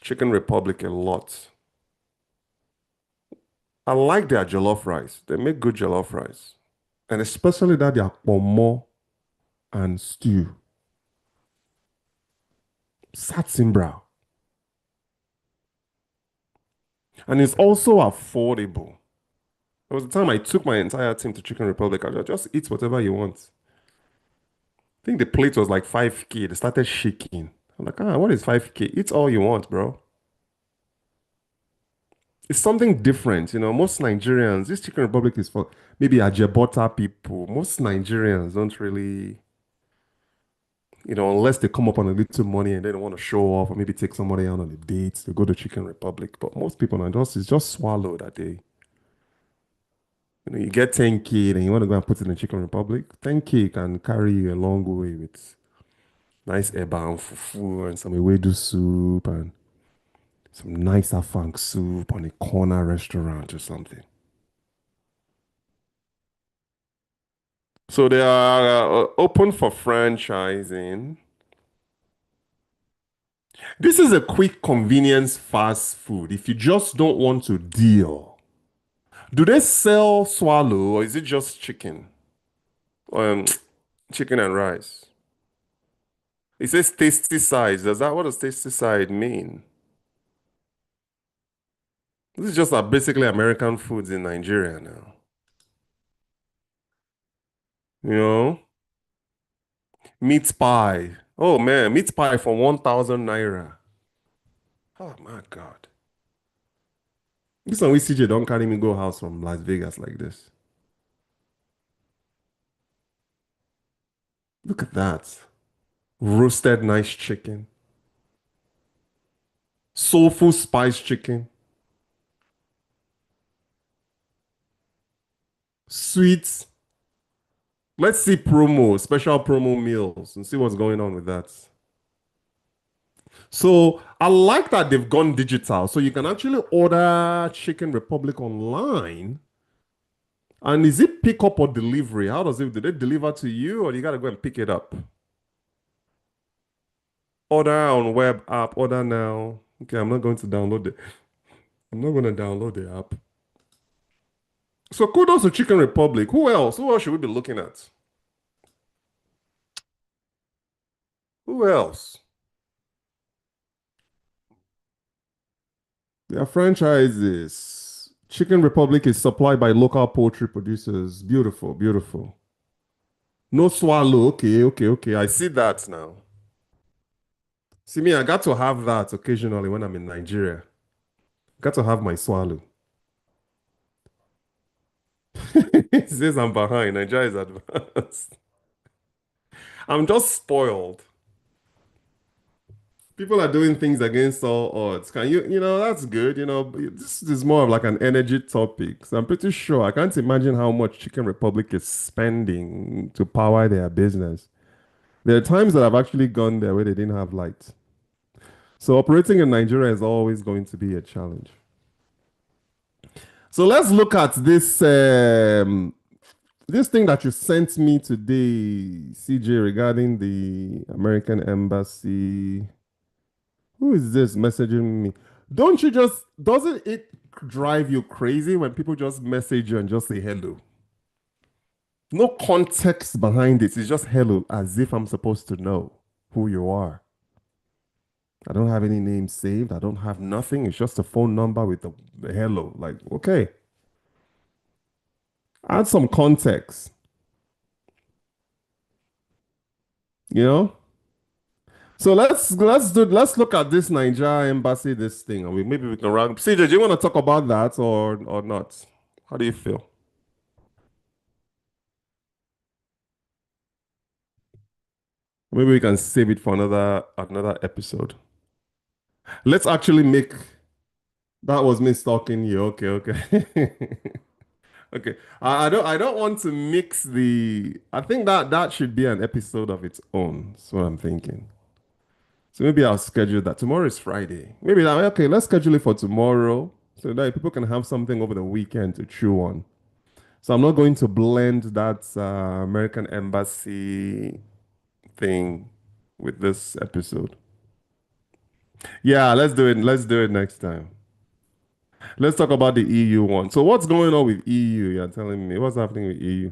Republic a lot. I like their jollof rice. They make good jollof rice. And especially that their pomo and stew. Satsimbra. And it's also affordable. There was a time I took my entire team to Chicken Republic. I just eat whatever you want. I think the plate was like 5K. They started shaking. I'm like, what is 5K? Eat all you want, bro. It's something different. Most Nigerians, this Chicken Republic is for maybe Ajebota people. Most Nigerians don't really, unless they come up on a little money and they don't want to show off or maybe take somebody out on a date, they go to Chicken Republic. But most people are it's just swallow that they, you get 10K and you want to go and put it in Chicken Republic. 10K can carry you a long way with nice eba and fufu and some ewedu soup and some nice afang soup on a corner restaurant or something. So they are open for franchising. This is a quick convenience fast food. If you just don't want to deal, do they sell swallow or is it just chicken? Um, chicken and rice. It says tasty sides. What does tasty side mean? This is just basically American foods in Nigeria now. You know, meat pie. Oh man, meat pie for 1,000 naira. Oh my God. This one we CJ don't carry me go house from Las Vegas like this. Look at that. Roasted nice chicken. Soulful spice chicken. Sweet. Let's see promo, special promo meals and see what's going on with that. So I like that they've gone digital. So you can actually order Chicken Republic online. And is it pick up or delivery? How does it, do they deliver to you or you got to go and pick it up? Order on web app, order now. Okay, I'm not going to download it. I'm not going to download the app. So kudos to Chicken Republic. Who else? Who else should we be looking at? Who else? Their franchises. Chicken Republic is supplied by local poultry producers. Beautiful, beautiful. No swallow. Okay, okay, okay. I see that now. See me, I got to have that occasionally when I'm in Nigeria. Got to have my swallow. It says I'm behind. Nigeria is advanced. I'm just spoiled. People are doing things against all odds. Can that's good. This is more of like an energy topic. So I'm pretty sure I can't imagine how much Chicken Republic is spending to power their business. There are times that I've actually gone there where they didn't have light. So operating in Nigeria is always going to be a challenge. So let's look at this thing that you sent me today, CJ, regarding the American embassy. Who is this messaging me? Doesn't it drive you crazy when people just message you and just say hello? No context behind it. It's just hello, as if I'm supposed to know who you are. I don't have any names saved. I don't have nothing. It's just a phone number with the hello. Like, okay. Add some context. You know? So let's look at this Nigeria embassy, this thing. Maybe we can round. CJ, do you want to talk about that or not? How do you feel? Maybe we can save it for another episode. Let's actually make That was me stalking you. Okay, okay. Okay. I don't want to mix the I think that should be an episode of its own. That's what I'm thinking. So maybe I'll schedule that. Tomorrow is Friday. Maybe that okay, let's schedule it for tomorrow so that people can have something over the weekend to chew on. So I'm not going to blend that American Embassy thing with this episode. Yeah, let's do it. Let's do it next time. Let's talk about the EU one. So what's going on with EU? You're telling me what's happening with EU?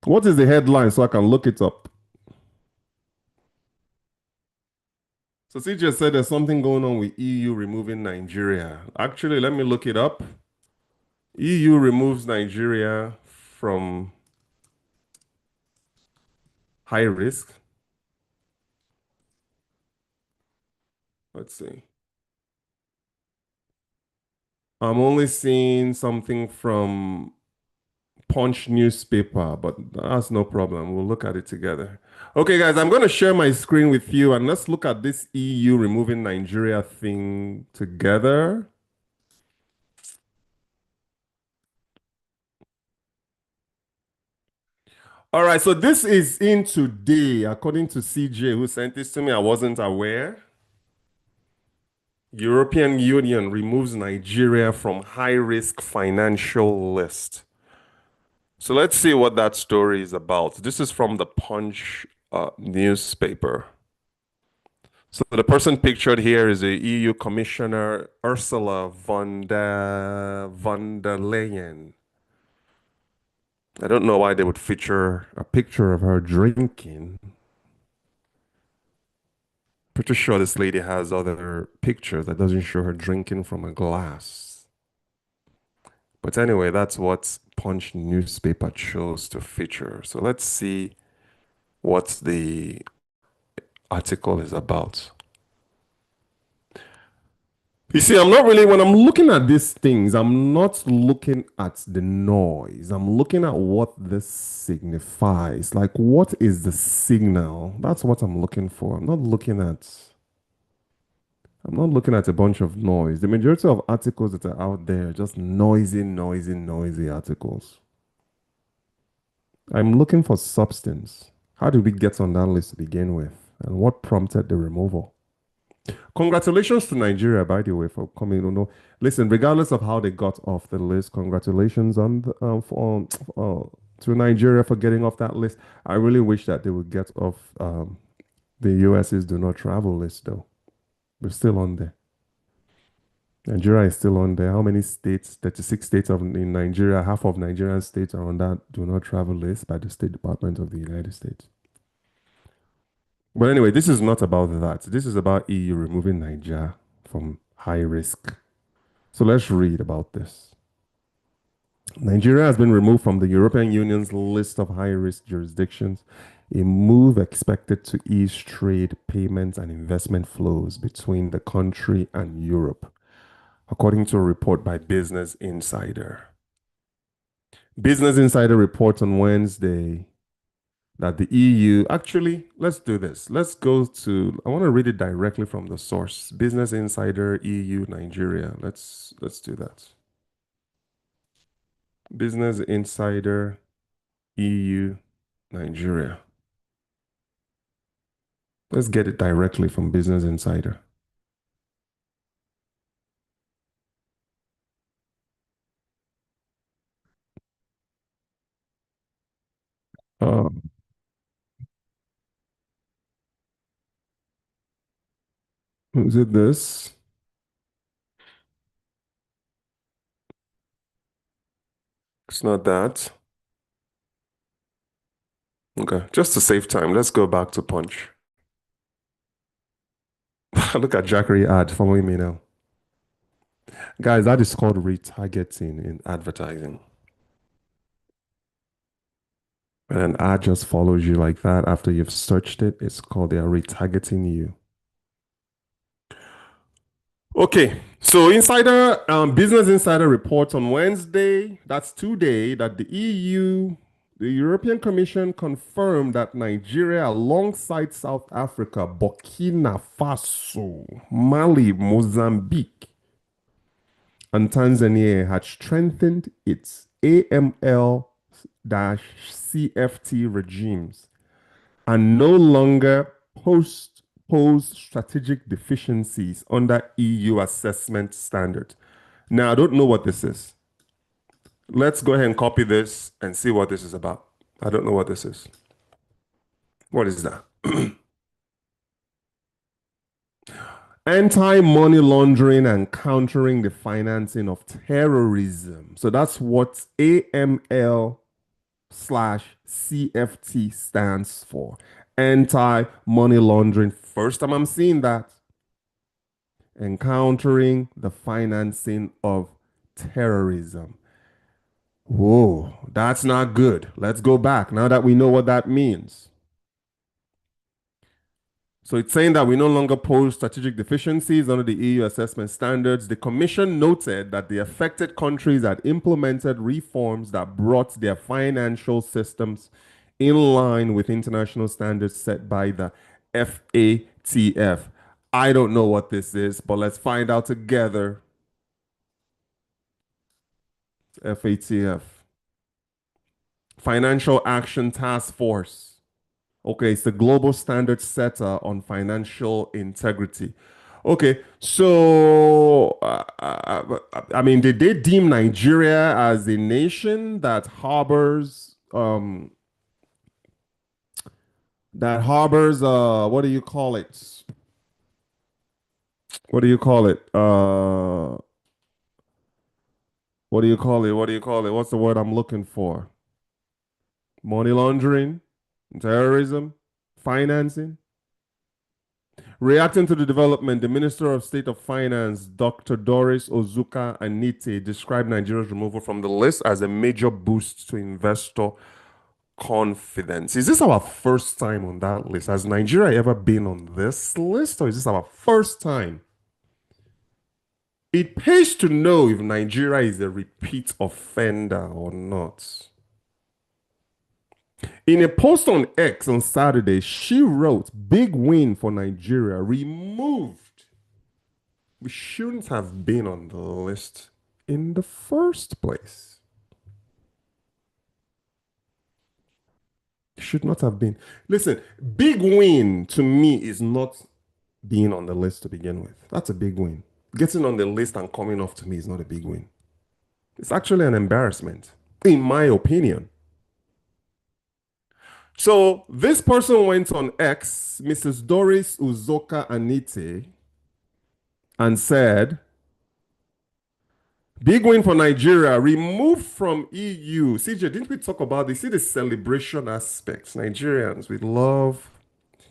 What is the headline so I can look it up? So CJ said there's something going on with EU removing Nigeria. Actually, let me look it up. EU removes Nigeria from high risk. Let's see. I'm only seeing something from Punch newspaper, but that's no problem. We'll look at it together. Okay, guys, I'm going to share my screen with you and let's look at this EU removing Nigeria thing together. All right, so this is in today, according to CJ, who sent this to me. I wasn't aware. European Union removes Nigeria from high-risk financial list. So let's see what that story is about. This is from the Punch newspaper. So the person pictured here is the EU Commissioner Ursula von der Leyen. I don't know why they would feature a picture of her drinking. Pretty sure this lady has other pictures that doesn't show her drinking from a glass. But anyway, that's what Punch newspaper chose to feature. So let's see what the article is about. You see, I'm not really, when I'm looking at these things, I'm not looking at the noise. I'm looking at what this signifies. Like, what is the signal? That's what I'm looking for. I'm not looking at a bunch of noise. The majority of articles that are out there are just noisy articles. I'm looking for substance. How did we get on that list to begin with? And what prompted the removal? Congratulations to Nigeria, by the way, for coming. Listen, regardless of how they got off the list, congratulations on to Nigeria for getting off that list. I really wish that they would get off the US's do not travel list, though. We're still on there. Nigeria is still on there. How many states? 36 states in Nigeria. Half of Nigerian states are on that do not travel list by the State Department of the United States. But anyway, this is not about that. This is about EU removing Nigeria from high risk. So let's read about this. Nigeria has been removed from the European Union's list of high risk jurisdictions, a move expected to ease trade, payments, and investment flows between the country and Europe, according to a report by Business Insider. Business Insider reports on Wednesday that the EU, actually, let's do this. Let's go to, I want to read it directly from the source. Business Insider, EU, Nigeria. Let's do that. Business Insider, EU, Nigeria. Let's get it directly from Business Insider. Uh, is it this? It's not that. Okay, just to save time, let's go back to Punch. Look at Jackery ad following me now. Guys, that is called retargeting in advertising. When an ad just follows you like that after you've searched it, it's called they are retargeting you. Okay, so Business Insider reports on Wednesday, that's today, that the EU, The European Commission confirmed that Nigeria, alongside South Africa, Burkina Faso, Mali, Mozambique, and Tanzania had strengthened its AML-CFT regimes and no longer pose strategic deficiencies under EU assessment standards. Now, I don't know what this is. Let's go ahead and copy this and see what this is about. I don't know what this is. What is that? Anti-money laundering and countering the financing of terrorism. So that's what AML slash CFT stands for. Anti-money laundering. First time I'm seeing that. Encountering the financing of terrorism. Whoa, that's not good. Let's go back now that we know what that means. So it's saying that we no longer pose strategic deficiencies under the EU assessment standards. The Commission noted that the affected countries had implemented reforms that brought their financial systems in line with international standards set by the FATF. I don't know what this is, but let's find out together. FATF. Financial Action Task Force. Okay, it's the global standard setter on financial integrity. Okay, so I mean, did they deem Nigeria as a nation that harbors what do you call it? What do you call it? What do you call it? What do you call it? What's the word I'm looking for? Money laundering, terrorism, financing. Reacting to the development, the Minister of State of Finance, Dr. Doris Ozuka Anite, described Nigeria's removal from the list as a major boost to investor confidence. Is this our first time on that list? Has Nigeria ever been on this list, or is this our first time? It pays to know if Nigeria is a repeat offender or not. In a post on X on Saturday, she wrote, "Big win for Nigeria, removed. We shouldn't have been on the list in the first place. Should not have been." Listen, big win to me is not being on the list to begin with. That's a big win. Getting on the list and coming off to me is not a big win. It's actually an embarrassment, in my opinion. So this person went on X, Mrs. Doris Uzoka Anite, and said, "Big win for Nigeria, removed from EU." CJ, didn't we talk about this? See the celebration aspects. Nigerians, we love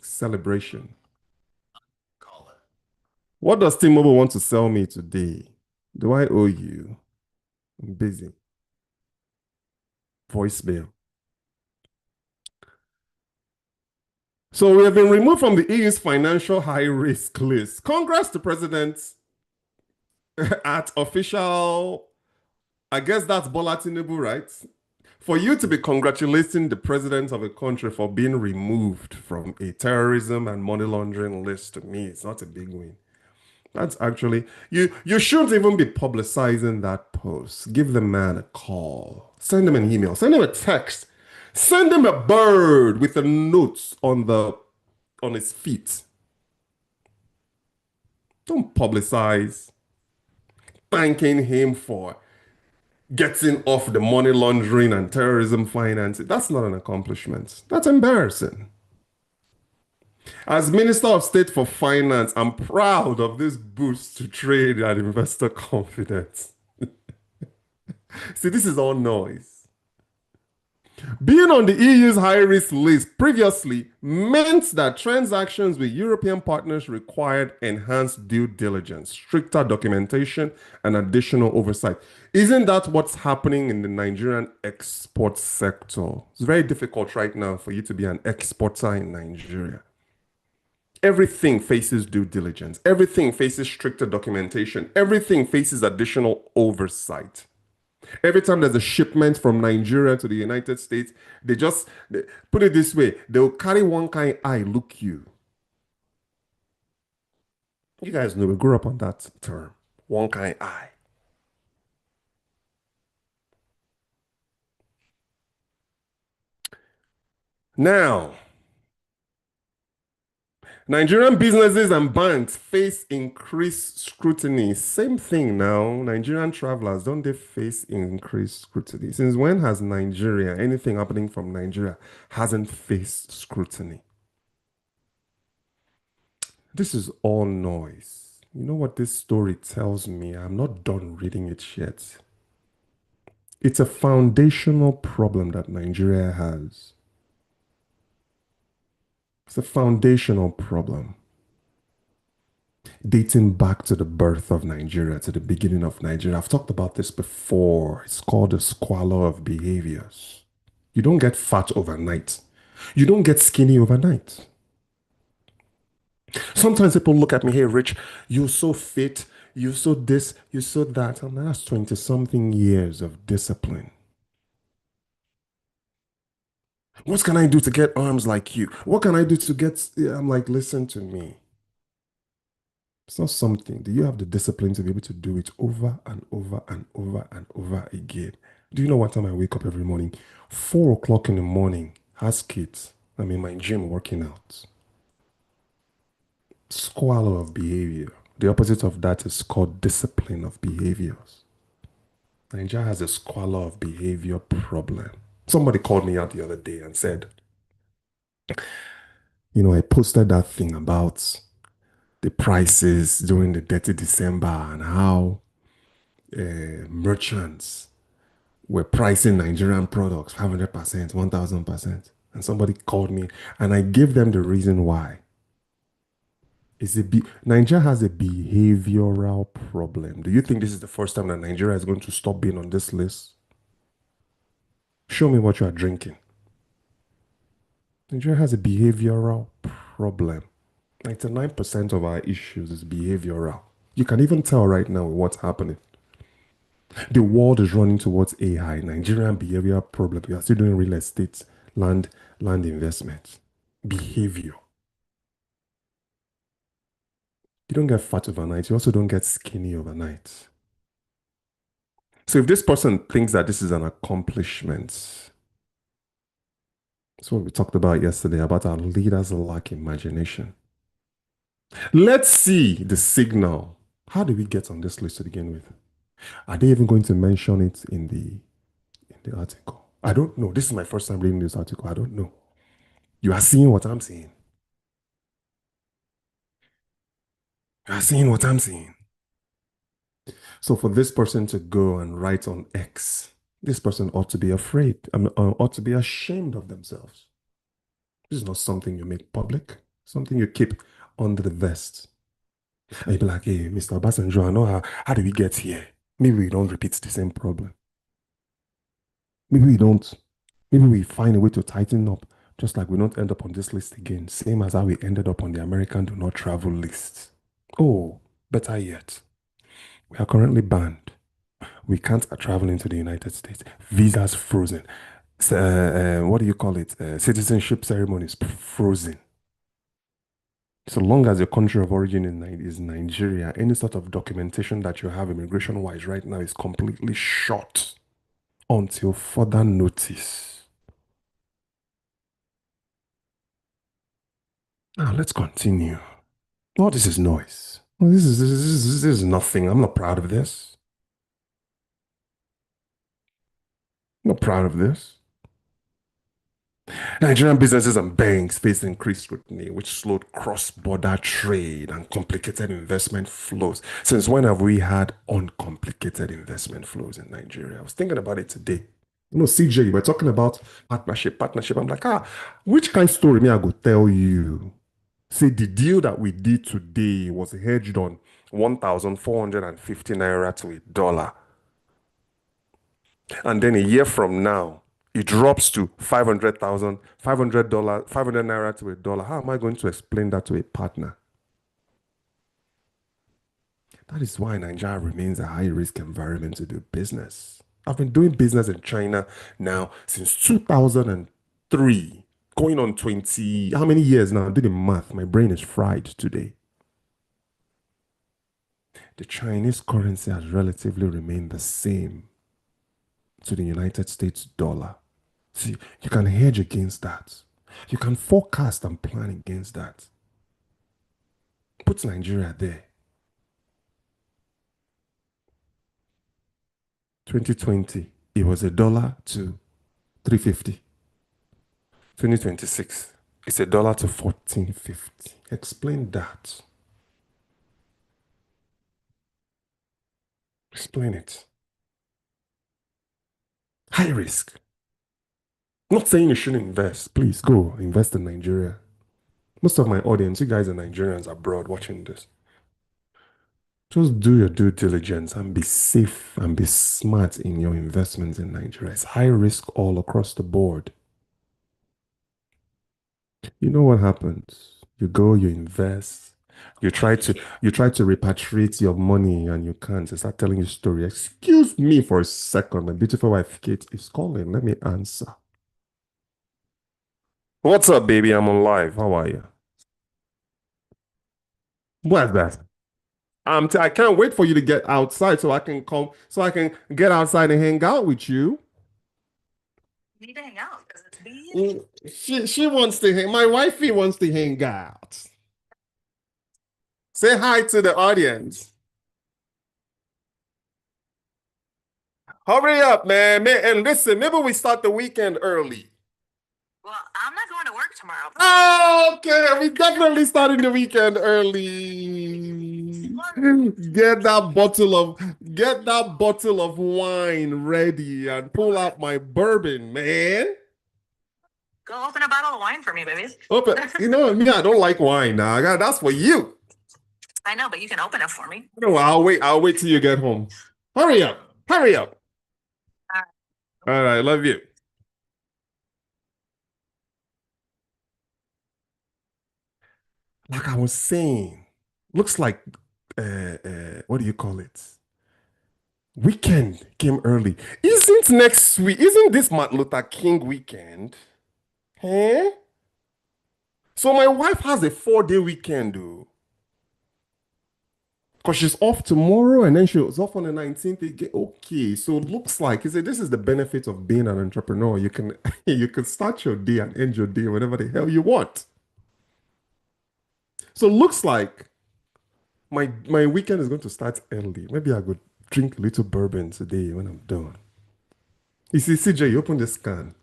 celebration. What does T-Mobile want to sell me today? Do I owe you? I'm busy. Voicemail. So we have been removed from the EU's financial high-risk list. Congrats to President at official, I guess that's Bola Tinubu, right? For you to be congratulating the president of a country for being removed from a terrorism and money laundering list, to me, it's not a big win. That's actually, you shouldn't even be publicizing that post. Give the man a call. Send him an email. Send him a text. Send him a bird with a note on his feet. Don't publicize thanking him for getting off the money laundering and terrorism financing. That's not an accomplishment. That's embarrassing. As Minister of State for Finance, I'm proud of this boost to trade and investor confidence. See, this is all noise. Being on the EU's high-risk list previously meant that transactions with European partners required enhanced due diligence, stricter documentation, and additional oversight. Isn't that what's happening in the Nigerian export sector? It's very difficult right now for you to be an exporter in Nigeria. Everything faces due diligence. Everything faces stricter documentation. Everything faces additional oversight. Every time there's a shipment from Nigeria to the United States, put it this way, they'll carry one kind eye look you. You guys know we grew up on that term. One kind eye. Now, Nigerian businesses and banks face increased scrutiny. Same thing now. Nigerian travelers, don't they face increased scrutiny? Since when has Nigeria, anything happening from Nigeria, hasn't faced scrutiny? This is all noise. You know what this story tells me? I'm not done reading it yet. It's a foundational problem that Nigeria has. It's a foundational problem dating back to the birth of Nigeria, to the beginning of Nigeria. I've talked about this before. It's called the squalor of behaviors. You don't get fat overnight. You don't get skinny overnight. Sometimes people look at me, hey, Rich, you're so fit, you're so this, you're so that. I'm like, that's 20 something years of discipline. What can I do to get arms like you? What can I do to get? Yeah, I'm like, listen to me. It's not something. Do you have the discipline to be able to do it over and over and over and over again? Do you know what time I wake up every morning? 4 o'clock in the morning. Ask it. I'm in my gym working out. Squalor of behavior. The opposite of that is called discipline of behaviors. Nigeria has a squalor of behavior problem. Somebody called me out the other day and said, I posted that thing about the prices during the dirty December and how merchants were pricing Nigerian products 500%, 1000%. And somebody called me and I gave them the reason why. Nigeria has a behavioral problem. Do you think this is the first time that Nigeria is going to stop being on this list? Show me what you are drinking. Nigeria has a behavioral problem. 99% of our issues is behavioral. You can even tell right now what's happening. The world is running towards AI. Nigerian behavioral problem. We are still doing real estate, land investment, behavior. You don't get fat overnight. You also don't get skinny overnight. So if this person thinks that this is an accomplishment, that's what we talked about yesterday about our leaders lack imagination. Let's see the signal. How did we get on this list to begin with? Are they even going to mention it in the article? I don't know. This is my first time reading this article. I don't know. You are seeing what I'm seeing. You are seeing what I'm seeing. So for this person to go and write on X, this person ought to be afraid, ought to be ashamed of themselves. This is not something you make public, something you keep under the vest. And you be like, hey, Mr. Obasanjo, I know how did we get here? Maybe we don't repeat the same problem. Maybe we don't. Maybe we find a way to tighten up, just like we don't end up on this list again. Same as how we ended up on the American do not travel list. Oh, better yet, we are currently banned. We can't travel into the United States. Visas frozen. What do you call it? Citizenship ceremonies frozen. So long as your country of origin is Nigeria, any sort of documentation that you have immigration wise right now is completely shut until further notice. Now let's continue. Oh, this is noise. This is nothing. I'm not proud of this. I'm not proud of this. Nigerian businesses and banks face increased scrutiny, which slowed cross-border trade and complicated investment flows. Since when have we had uncomplicated investment flows in Nigeria? I was thinking about it today. CJ, we're talking about partnership. I'm like, which kind of story me I go tell you? Say the deal that we did today was hedged on 1,450 naira to a dollar. And then a year from now, it drops to 500,000, $500, 500 naira to a dollar. How am I going to explain that to a partner? That is why Nigeria remains a high risk environment to do business. I've been doing business in China now since 2003, going on 20, how many years now? I did the math. My brain is fried today. The Chinese currency has relatively remained the same to the United States dollar. See, you can hedge against that. You can forecast and plan against that. Put Nigeria there. 2020, it was a dollar to 350. 2026, it's a dollar to 14.50. Explain that. Explain it. High risk. Not saying you shouldn't invest. Please go invest in Nigeria. Most of my audience, you guys are Nigerians abroad watching this. Just do your due diligence and be safe and be smart in your investments in Nigeria. It's high risk all across the board. You know what happens? You go, you invest, you try to repatriate your money and you can't. They start telling you story. Excuse me for a second. My beautiful wife Kate is calling. Let me answer. What's up, baby? I'm on live. How are you? What's that? I can't wait for you to get outside so I can come, so I can get outside and hang out with you. Need to hang out because it's being. She wants to hang. My wifey wants to hang out. Say hi to the audience. Hurry up, man. And listen, maybe we start the weekend early. Well, I'm not going to work tomorrow. Oh, okay, we definitely starting the weekend early. Get that bottle of wine ready and pull out my bourbon, man. Go open a bottle of wine for me, baby. Open. You know me, I don't like wine now. That's for you. I know, but you can open it for me. No, I'll wait. I'll wait till you get home. Hurry up. Hurry up. All right, love you. Like I was saying, looks like what do you call it? Weekend came early. Isn't next week? Isn't this Martin Luther King weekend? Huh? So my wife has a 4-day weekend, though. Because she's off tomorrow and then she was off on the 19th again. Okay, so it looks like this is the benefit of being an entrepreneur. You can you can start your day and end your day whenever the hell you want. So it looks like my weekend is going to start early. Maybe I could drink a little bourbon today when I'm done. You see, CJ, you open this can.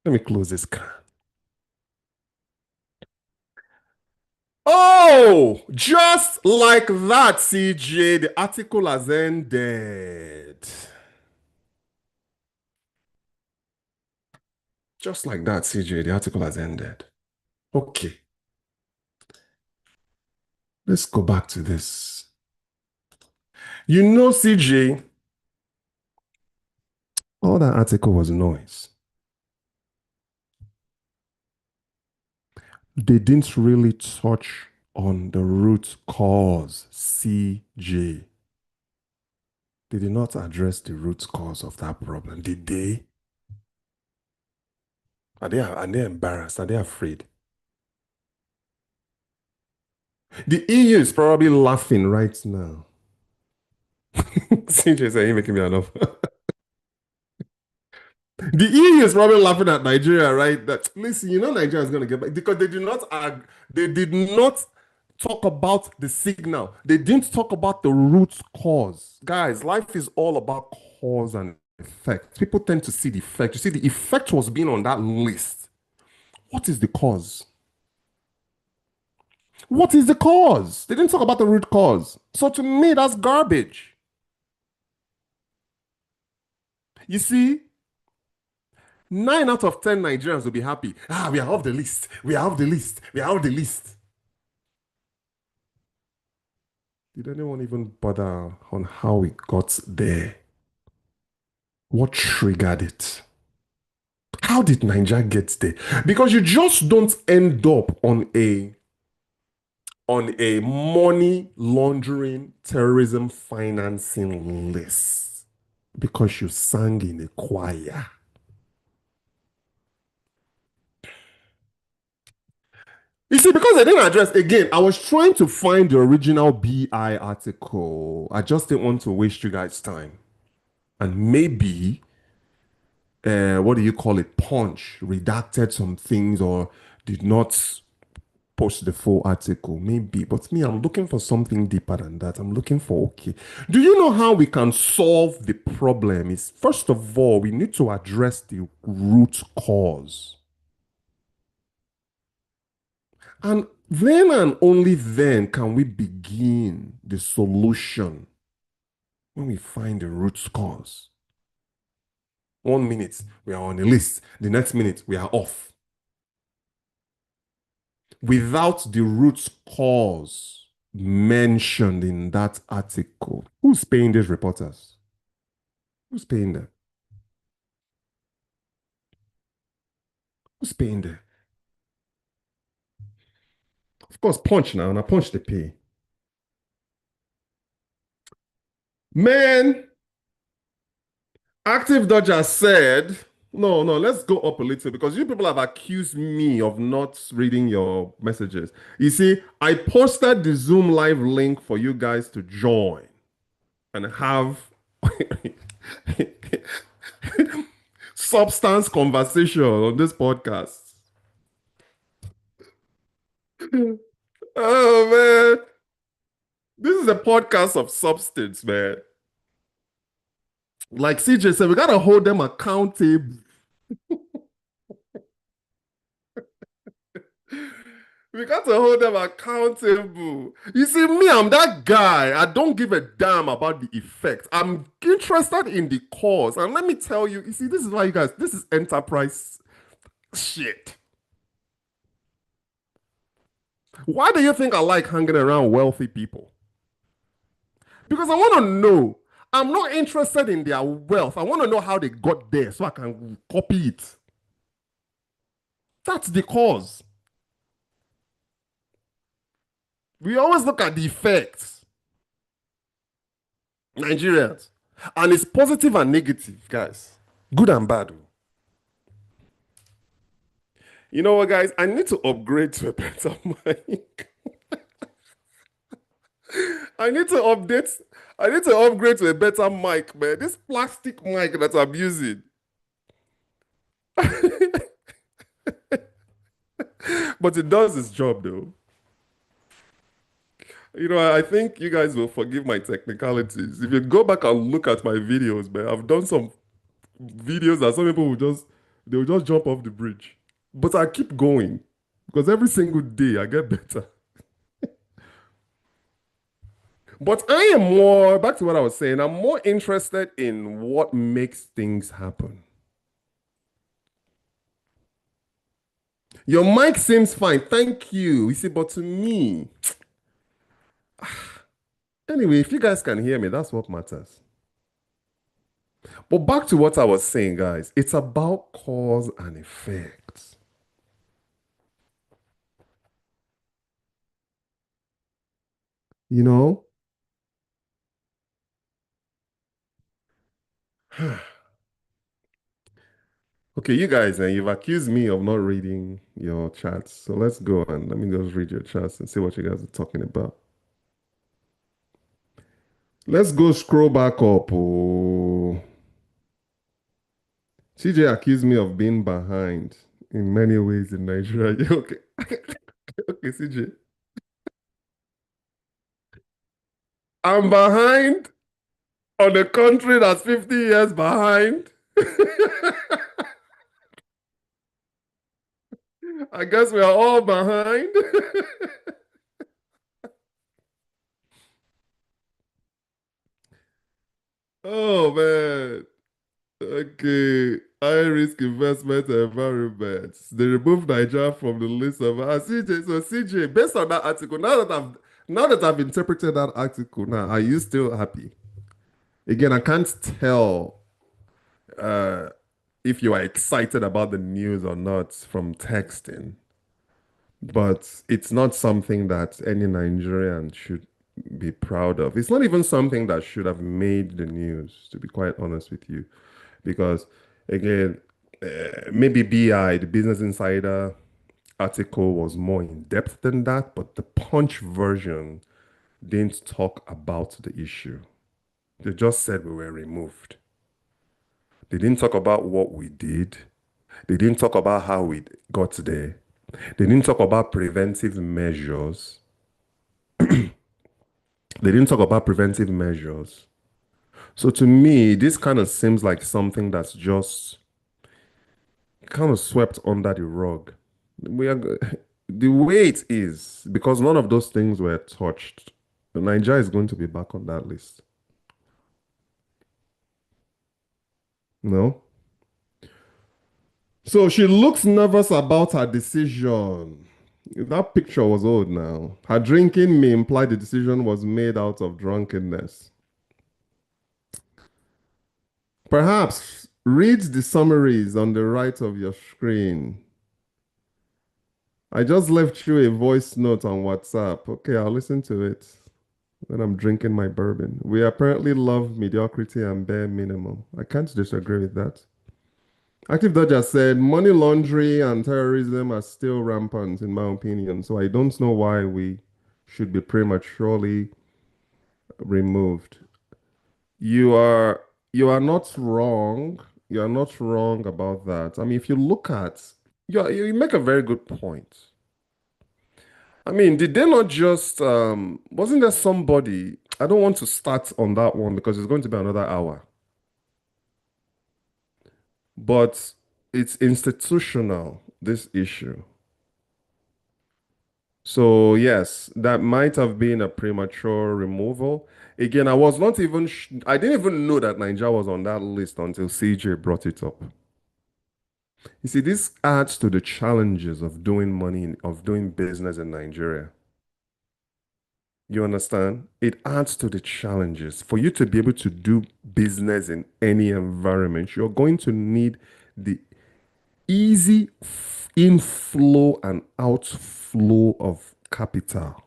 Let me close this can. Oh, just like that, CJ, the article has ended. Just like that, CJ, the article has ended. Okay, let's go back to this. You know, CJ, all that article was noise. They didn't really touch on the root cause, CJ. They did not address the root cause of that problem, did they? Are they embarrassed? Are they afraid? The EU is probably laughing right now. CJ said, "You making me enough." The EU is probably laughing at Nigeria, right? That listen, you know Nigeria is going to get back because they did not talk about the signal. They didn't talk about the root cause. Guys, life is all about cause and effect. People tend to see the effect. You see, the effect was being on that list. What is the cause? What is the cause? They didn't talk about the root cause. So to me, that's garbage. You see, 9 out of 10 Nigerians will be happy. Ah, we are off the list. We are off the list. We are off the list. Did anyone even bother on how we got there? What triggered it? How did Nigeria get there? Because you just don't end up on a money laundering terrorism financing list. because you sang in a choir. You see, because they didn't address again, I was trying to find the original BI article. I just didn't want to waste you guys' time. And maybe, what do you call it? Punch redacted some things or did not post the full article. Maybe. But me, I'm looking for something deeper than that. I'm looking for, okay, do you know how we can solve the problem? Is first of all, we need to address the root cause. And then and only then can we begin the solution when we find the root cause. 1 minute, we are on a list. The next minute, we are off. Without the root cause mentioned in that article, who's paying these reporters? Who's paying them? Who's paying them? Of course, Punch now, and I Punch the pay. Man, Active Dodger said, no, no, let's go up a little because you people have accused me of not reading your messages. You see, I posted the Zoom live link for you guys to join and have substance conversation on this podcast. Oh man, this is a podcast of substance, man. Like CJ said, we gotta hold them accountable. We got to hold them accountable. You see, me, I'm that guy. I don't give a damn about the effect. I'm interested in the cause. And let me tell you, you see, this is why you guys, this is enterprise shit. Why do you think I like hanging around wealthy people? Because I want to know. I'm not interested in their wealth. I want to know how they got there so I can copy it. That's the cause. We always look at the effects. Nigerians. And it's positive and negative, guys. Good and bad. You know what, guys? I need to upgrade to a better mic. I need to update. I need to upgrade to a better mic, man. This plastic mic that I'm using. But it does its job, though. You know, I think you guys will forgive my technicalities. If you go back and look at my videos, man, I've done some videos that some people will just jump off the bridge. But I keep going because every single day I get better. But I am more, back to what I was saying, I'm more interested in what makes things happen. Your mic seems fine. Thank you. You see, but to me, anyway, if you guys can hear me, that's what matters. But back to what I was saying, guys, it's about cause and effect. You know? Okay, you guys, you've accused me of not reading your chats. So let's go and let me just read your chats and see what you guys are talking about. Let's go scroll back up. Oh. CJ accused me of being behind in many ways in Nigeria. Okay. Okay, CJ. I'm behind on a country that's 50 years behind. I guess we are all behind. Oh man. Okay. High risk investment environments. They removed Nigeria from the list of CJ. So CJ, based on that article, now that I've interpreted that article, now are you still happy? Again, I can't tell uh if you are excited about the news or not from texting, but it's not something that any Nigerian should. be proud of. It's not even something that should have made the news, to be quite honest with you, because again, maybe BI, the Business Insider article was more in depth than that, but the Punch version didn't talk about the issue. They just said we were removed. They didn't talk about what we did. They didn't talk about how we got there. They didn't talk about preventive measures. They didn't talk about preventive measures. So to me, this kind of seems like something that's just kind of swept under the rug. We are the way it is because none of those things were touched. Nigeria is going to be back on that list. No. So she looks nervous about her decision. That picture was old now. Her drinking may imply the decision was made out of drunkenness. Perhaps read the summaries on the right of your screen. I just left you a voice note on WhatsApp. Okay, I'll listen to it when I'm drinking my bourbon. We apparently love mediocrity and bare minimum. I can't disagree with that. Active Dodger said money laundering and terrorism are still rampant, in my opinion. So I don't know why we should be prematurely removed. You are you are not wrong. You are not wrong about that. I mean, if you look at you make a very good point. I mean, did they not just wasn't there somebody? I don't want to start on that one because it's going to be another hour. But it's institutional, this issue. So yes, that might have been a premature removal. Again, I didn't even know that Nigeria was on that list until CJ brought it up. You see, this adds to the challenges of doing of doing business in Nigeria. You understand? It adds to the challenges. For you to be able to do business in any environment, you're going to need the easy inflow and outflow of capital.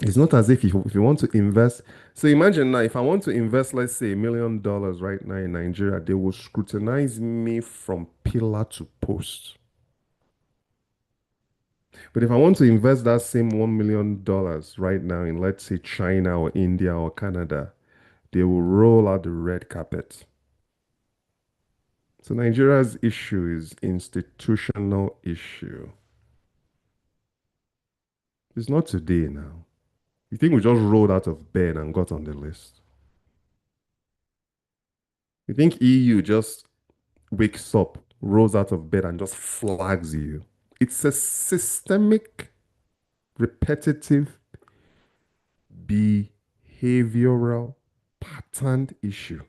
It's not as if you want to invest. So imagine now, if I want to invest, let's say $1 million right now in Nigeria, they will scrutinize me from pillar to post. But if I want to invest that same $1 million right now in, let's say, China or India or Canada, they will roll out the red carpet. So Nigeria's issue is institutional issue. It's not today now. You think we just rolled out of bed and got on the list? You think EU just wakes up, rolls out of bed, and just flags you? It's a systemic, repetitive, behavioral, patterned issue.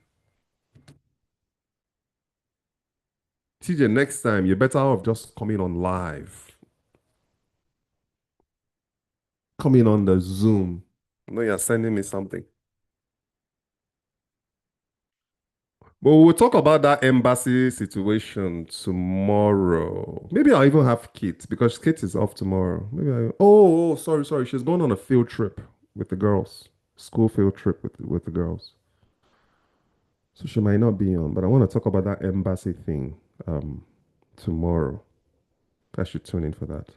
TJ, next time you're better off just coming on live, coming on the Zoom. No, you're sending me something. But we'll talk about that embassy situation tomorrow. Maybe I'll even have Kate because Kate is off tomorrow. Sorry. She's going on a field trip with the girls, school field trip with the girls. So she might not be on, but I want to talk about that embassy thing tomorrow. I should tune in for that.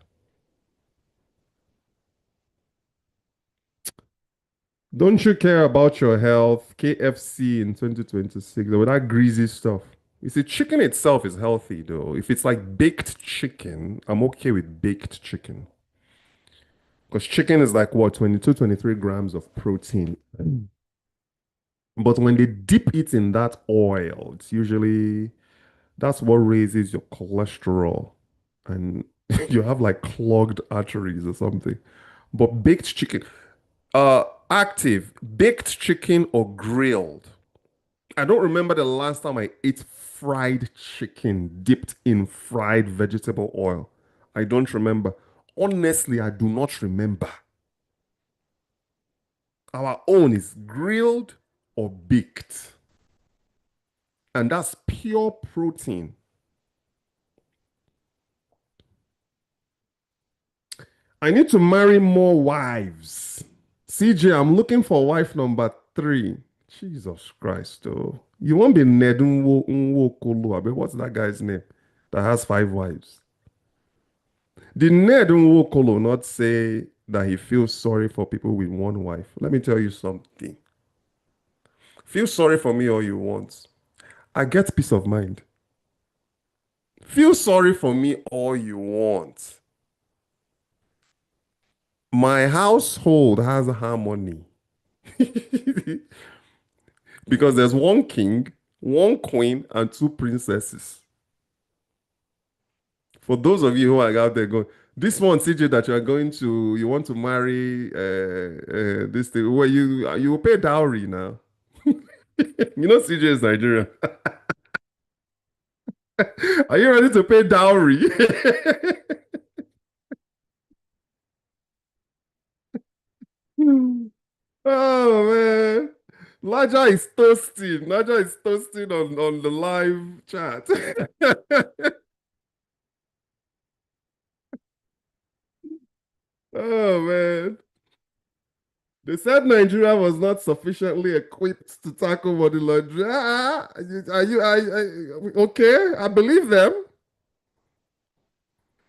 Don't you care about your health? KFC in 2026, with that greasy stuff. You see, chicken itself is healthy though. If it's like baked chicken, I'm okay with baked chicken. Because chicken is like what, 22, 23 grams of protein. But when they dip it in that oil, it's usually that's what raises your cholesterol. And you have like clogged arteries or something. But baked chicken, active, baked chicken or grilled. I don't remember the last time I ate fried chicken dipped in fried vegetable oil. I don't remember. Honestly, I do not remember. Our own is grilled or baked. And that's pure protein. I need to marry more wives. CJ, I'm looking for wife number three. Jesus Christ, oh. You won't be Ned Nwokolo. What's that guy's name that has five wives? Did Ned Nwokolo not say that he feels sorry for people with one wife? Let me tell you something. Feel sorry for me all you want. I get peace of mind. Feel sorry for me all you want. My household has harmony because there's one king, one queen, and two princesses. For those of you who are out there going, this one, CJ, that you are going to, you want to marry this thing, where you will pay dowry now. You know, CJ is Nigerian. Are you ready to pay dowry? Oh man. Laja is toasting. Laja is toasting on the live chat. Oh man. They said Nigeria was not sufficiently equipped to tackle money laundering. Okay? I believe them.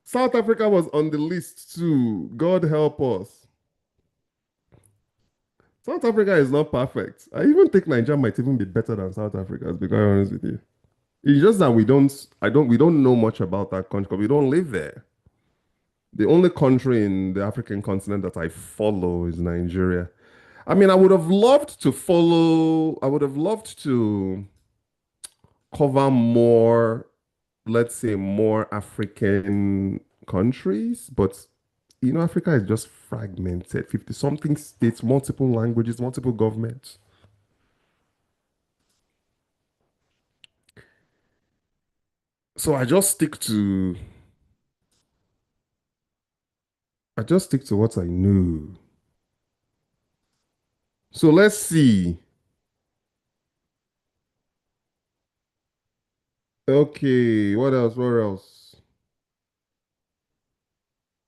South Africa was on the list too. God help us. South Africa is not perfect. I even think Nigeria might even be better than South Africa, to be quite honest with you. It's just that we don't know much about that country because we don't live there. The only country in the African continent that I follow is Nigeria. I mean, I would have loved to cover more, let's say, more African countries, but you know, Africa is just fragmented 50 something states, multiple languages, multiple governments. So I just stick to what I know. So let's see. Okay, what else? What else?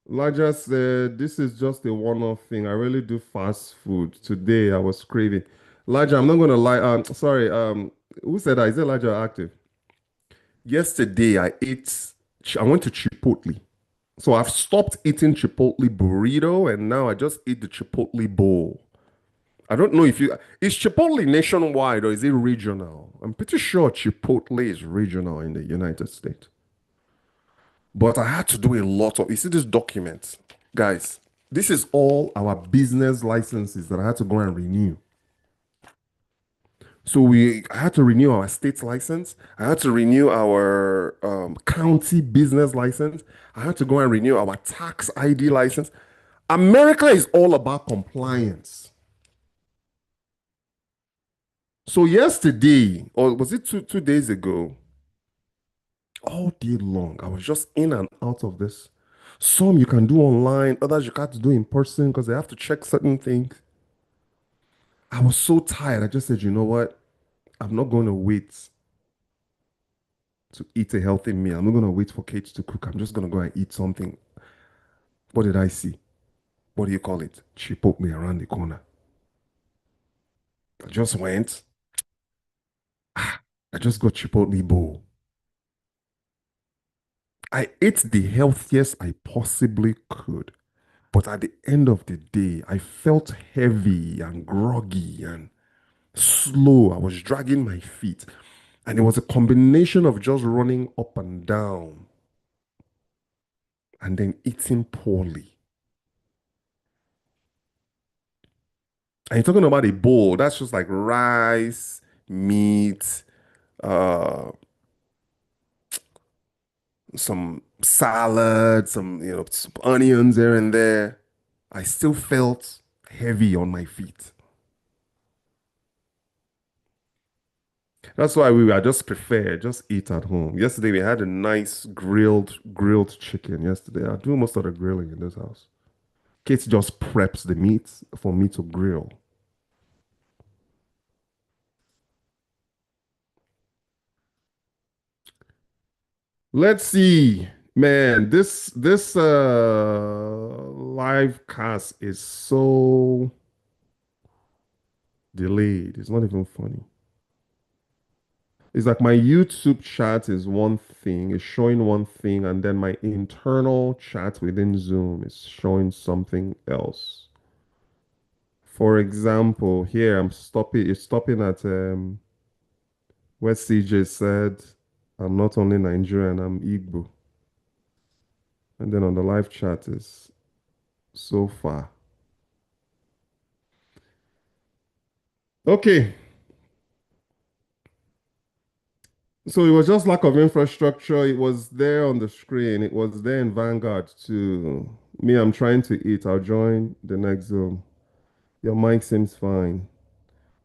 Laja said, this is just a one-off thing. I really do fast food. Today I was craving. Laja, I'm not gonna lie. Sorry, who said that? Is it Laja active? Yesterday I went to Chipotle. So I've stopped eating Chipotle burrito and now I just eat the Chipotle bowl. I don't know if is Chipotle nationwide or is it regional? I'm pretty sure Chipotle is regional in the United States. But I had to do a lot of, you see this document, guys, this is all our business licenses that I had to go and renew. So I had to renew our state license. I had to renew our county business license. I had to go and renew our tax ID license. America is all about compliance. So yesterday, or was it 2 days ago, all day long, I was just in and out of this. Some you can do online, others you got to do in person because they have to check certain things. I was so tired. I just said, you know what? I'm not going to wait to eat a healthy meal. I'm not going to wait for Kate to cook. I'm just going to go and eat something. What did I see? What do you call it? Chipotle around the corner. I just went. I just got Chipotle bowl. I ate the healthiest I possibly could. But at the end of the day, I felt heavy and groggy and slow. I was dragging my feet. And it was a combination of just running up and down and then eating poorly. And you're talking about a bowl, that's just like rice, meat, uh, some salad, some, some onions here and there. I still felt heavy on my feet. That's why I just prefer just eat at home. Yesterday we had a nice grilled chicken yesterday. I do most of the grilling in this house. Kate just preps the meat for me to grill. Let's see. Man, this live cast is so delayed. It's not even funny. It's like my YouTube chat is one thing, it's showing one thing, and then my internal chat within Zoom is showing something else. For example, here I'm stopping, it's stopping at where CJ said, I'm not only Nigerian, I'm Igbo. And then on the live chat is so far. Okay, so it was just lack of infrastructure. It was there on the screen. It was there in Vanguard too. Me, I'm trying to eat. I'll join the next Zoom. Your mic seems fine.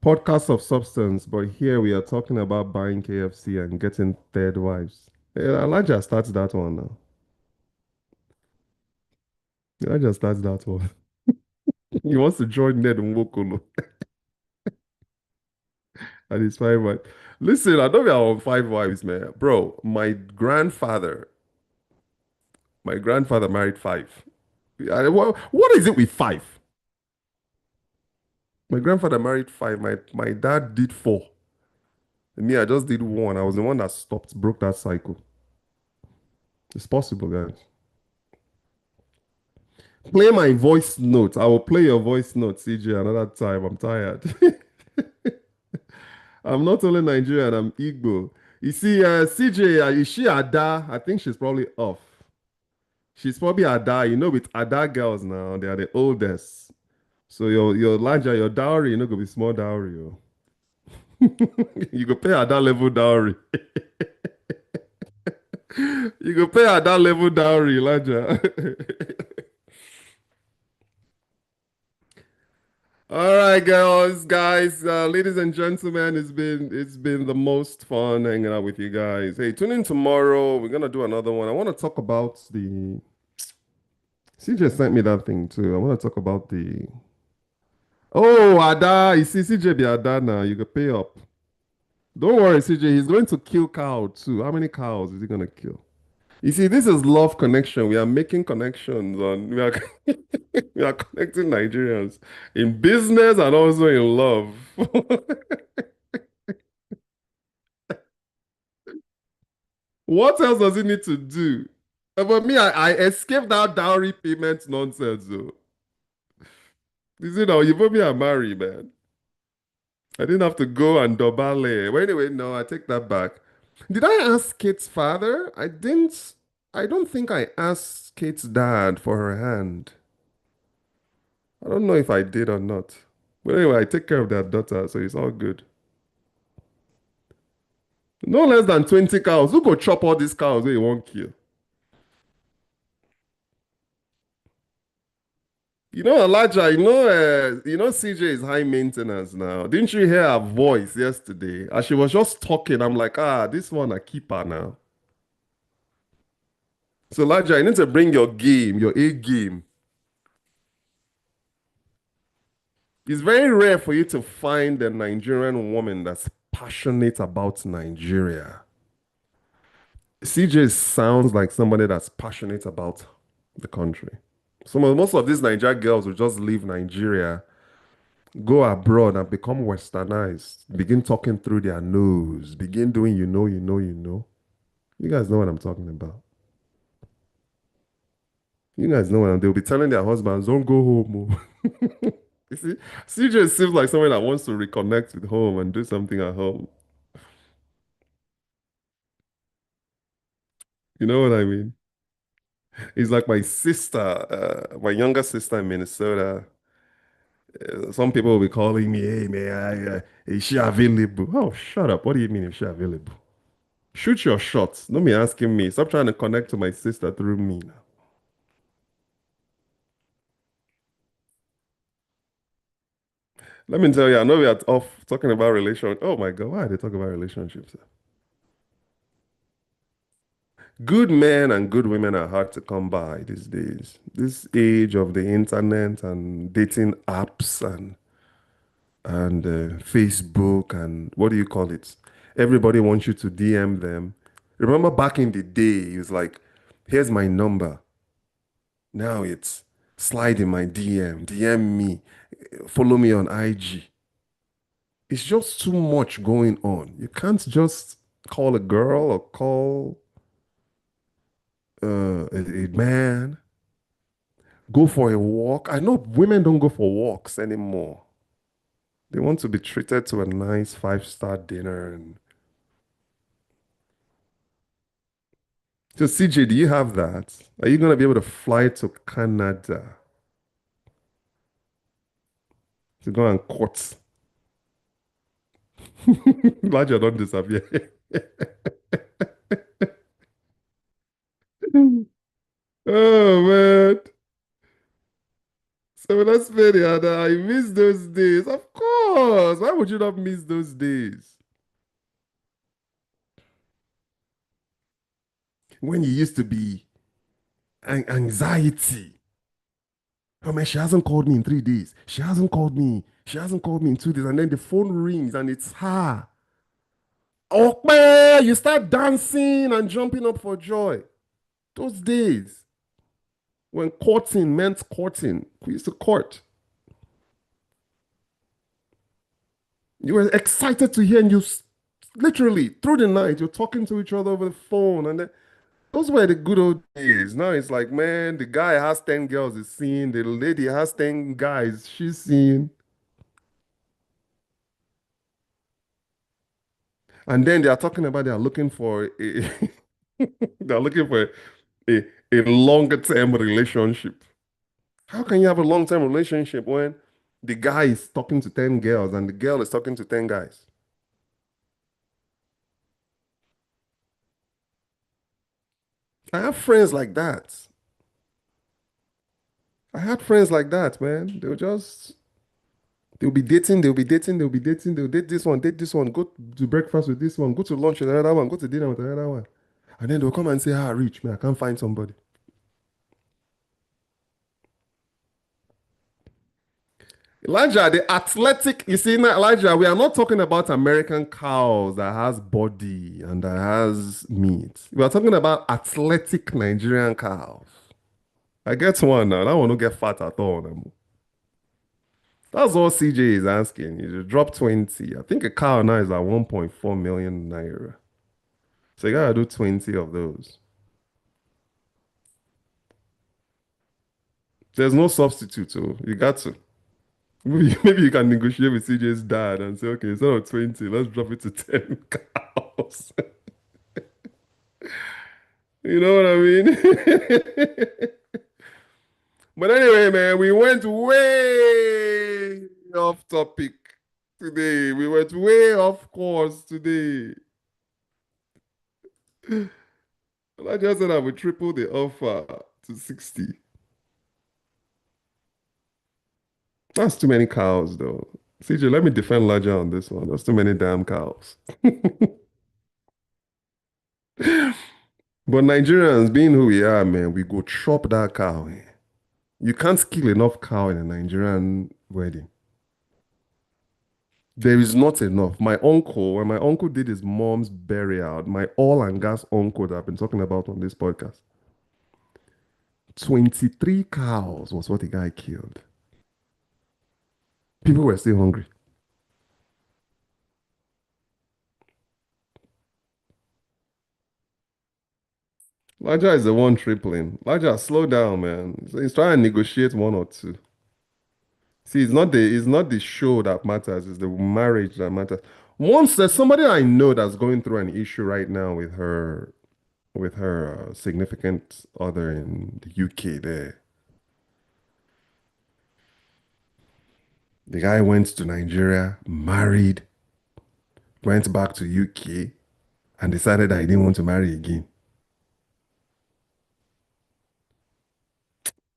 Podcast of substance, but here we are talking about buying KFC and getting third wives. Elijah starts that one now. Elijah starts that one. He wants to join Ned Nwokolo and his five wives. Listen, I know we are on five wives, man. Bro, my grandfather married five. What is it with five? My grandfather married five. My dad did four. Me, I just did one. I was the one that stopped, broke that cycle. It's possible, guys. Play my voice note. I will play your voice note, CJ, another time. I'm tired. I'm not only Nigerian, I'm Igbo. You see, CJ, is she Ada? I think she's probably off. She's probably Ada. You know, with Ada girls now, they are the oldest. So your larger, your dowry, you know, could be small dowry. Oh. You go pay Ada level dowry. You go pay Ada level dowry, larger. All right, girls, guys, ladies and gentlemen, it's been the most fun hanging out with you guys. Hey, tune in tomorrow. We're gonna do another one. I want to talk about the CJ sent me that thing too. I want to talk about the oh Ada. You see, CJ be Ada now. You can pay up. Don't worry, CJ. He's going to kill cow too. How many cows is he gonna kill? You see, this is love connection. We are making connections on we are we are connecting Nigerians in business and also in love. What else does he need to do? But me, I escaped that dowry payment nonsense, though. You know, you put me a marry, man. I didn't have to go and dobale. Well, anyway, no, I take that back. Did I ask Kate's father? I didn't. I don't think I asked Kate's dad for her hand. I don't know if I did or not. But anyway, I take care of their daughter, so it's all good. No less than 20 cows. Who go chop all these cows where you won't kill? You know, Elijah, CJ is high maintenance now. Didn't you hear her voice yesterday? As she was just talking, I'm like, this one I keep her now. So Elijah, you need to bring your game, your A game. It's very rare for you to find a Nigerian woman that's passionate about Nigeria. CJ sounds like somebody that's passionate about the country. Most of these Nigerian girls will just leave Nigeria, go abroad and become westernized, begin talking through their nose, begin doing you know. You guys know what I'm talking about. You guys know what they'll be telling their husbands, don't go home. Oh." You see, CJ seems like someone that wants to reconnect with home and do something at home. You know what I mean? It's like my sister, my younger sister in Minnesota. Some people will be calling me, hey man, is she available? Oh, shut up. What do you mean is she available? Shoot your shots. Don't be asking me. Stop trying to connect to my sister through me now. Let me tell you, I know we are off talking about relation. Oh my God, why are they talking about relationships? Good men and good women are hard to come by these days. This age of the internet and dating apps and Facebook and what do you call it? Everybody wants you to DM them. Remember back in the day, it was like, here's my number. Now it's slide in my DM, DM me, follow me on IG. It's just too much going on. You can't just call a girl or call a man, go for a walk. I know women don't go for walks anymore. They want to be treated to a nice five-star dinner. And so, CJ, do you have that? Are you going to be able to fly to Canada to go and court? Glad you don't disappear. Oh man. So let's play the other. I miss those days. Of course. Why would you not miss those days? When you used to be anxiety. Oh man, she hasn't called me in 3 days. She hasn't called me. She hasn't called me in 2 days. And then the phone rings and it's her. Oh man, you start dancing and jumping up for joy. Those days when courting meant courting. We used to court. You were excited to hear and literally through the night you're talking to each other over the phone and then those were the good old days. Now it's like, man, the guy has 10 girls he's seeing, the lady has 10 guys she's seeing. And then they are talking about they are looking for a they're looking for a, a longer term relationship. How can you have a long term relationship when the guy is talking to 10 girls and the girl is talking to 10 guys? I have friends like that. I had friends like that, man. They'll be dating, they'll date this one, go to breakfast with this one, go to lunch with another one, go to dinner with another one. And then they'll come and say, ah, Rich, man, I can't find somebody. Elijah, the athletic, you see now, Elijah, we are not talking about American cows that has body and that has meat. We are talking about athletic Nigerian cows. I get one now. That one don't get fat at all. No. That's all CJ is asking. You just drop 20. I think a cow now is at 1.4 million naira. So you gotta do 20 of those. There's no substitute, so you got to. Maybe you can negotiate with CJ's dad and say, okay, instead of 20, let's drop it to 10 cows. You know what I mean? But anyway, man, we went way off topic today. We went way off course today. I just said I would triple the offer to 60. That's too many cows, though. CJ, let me defend Laja on this one. That's too many damn cows. But Nigerians, being who we are, man, we go chop that cow. Eh. You can't kill enough cow in a Nigerian wedding. There is not enough. My uncle, when my uncle did his mom's burial, my oil and gas uncle that I've been talking about on this podcast, 23 cows was what the guy killed. People were still hungry. Laja is the one tripling. Laja, slow down, man. So he's trying to negotiate one or two. See, it's not the show that matters, it's the marriage that matters. Once there's somebody I know that's going through an issue right now with her significant other in the UK there. The guy went to Nigeria, married, went back to UK, and decided that he didn't want to marry again.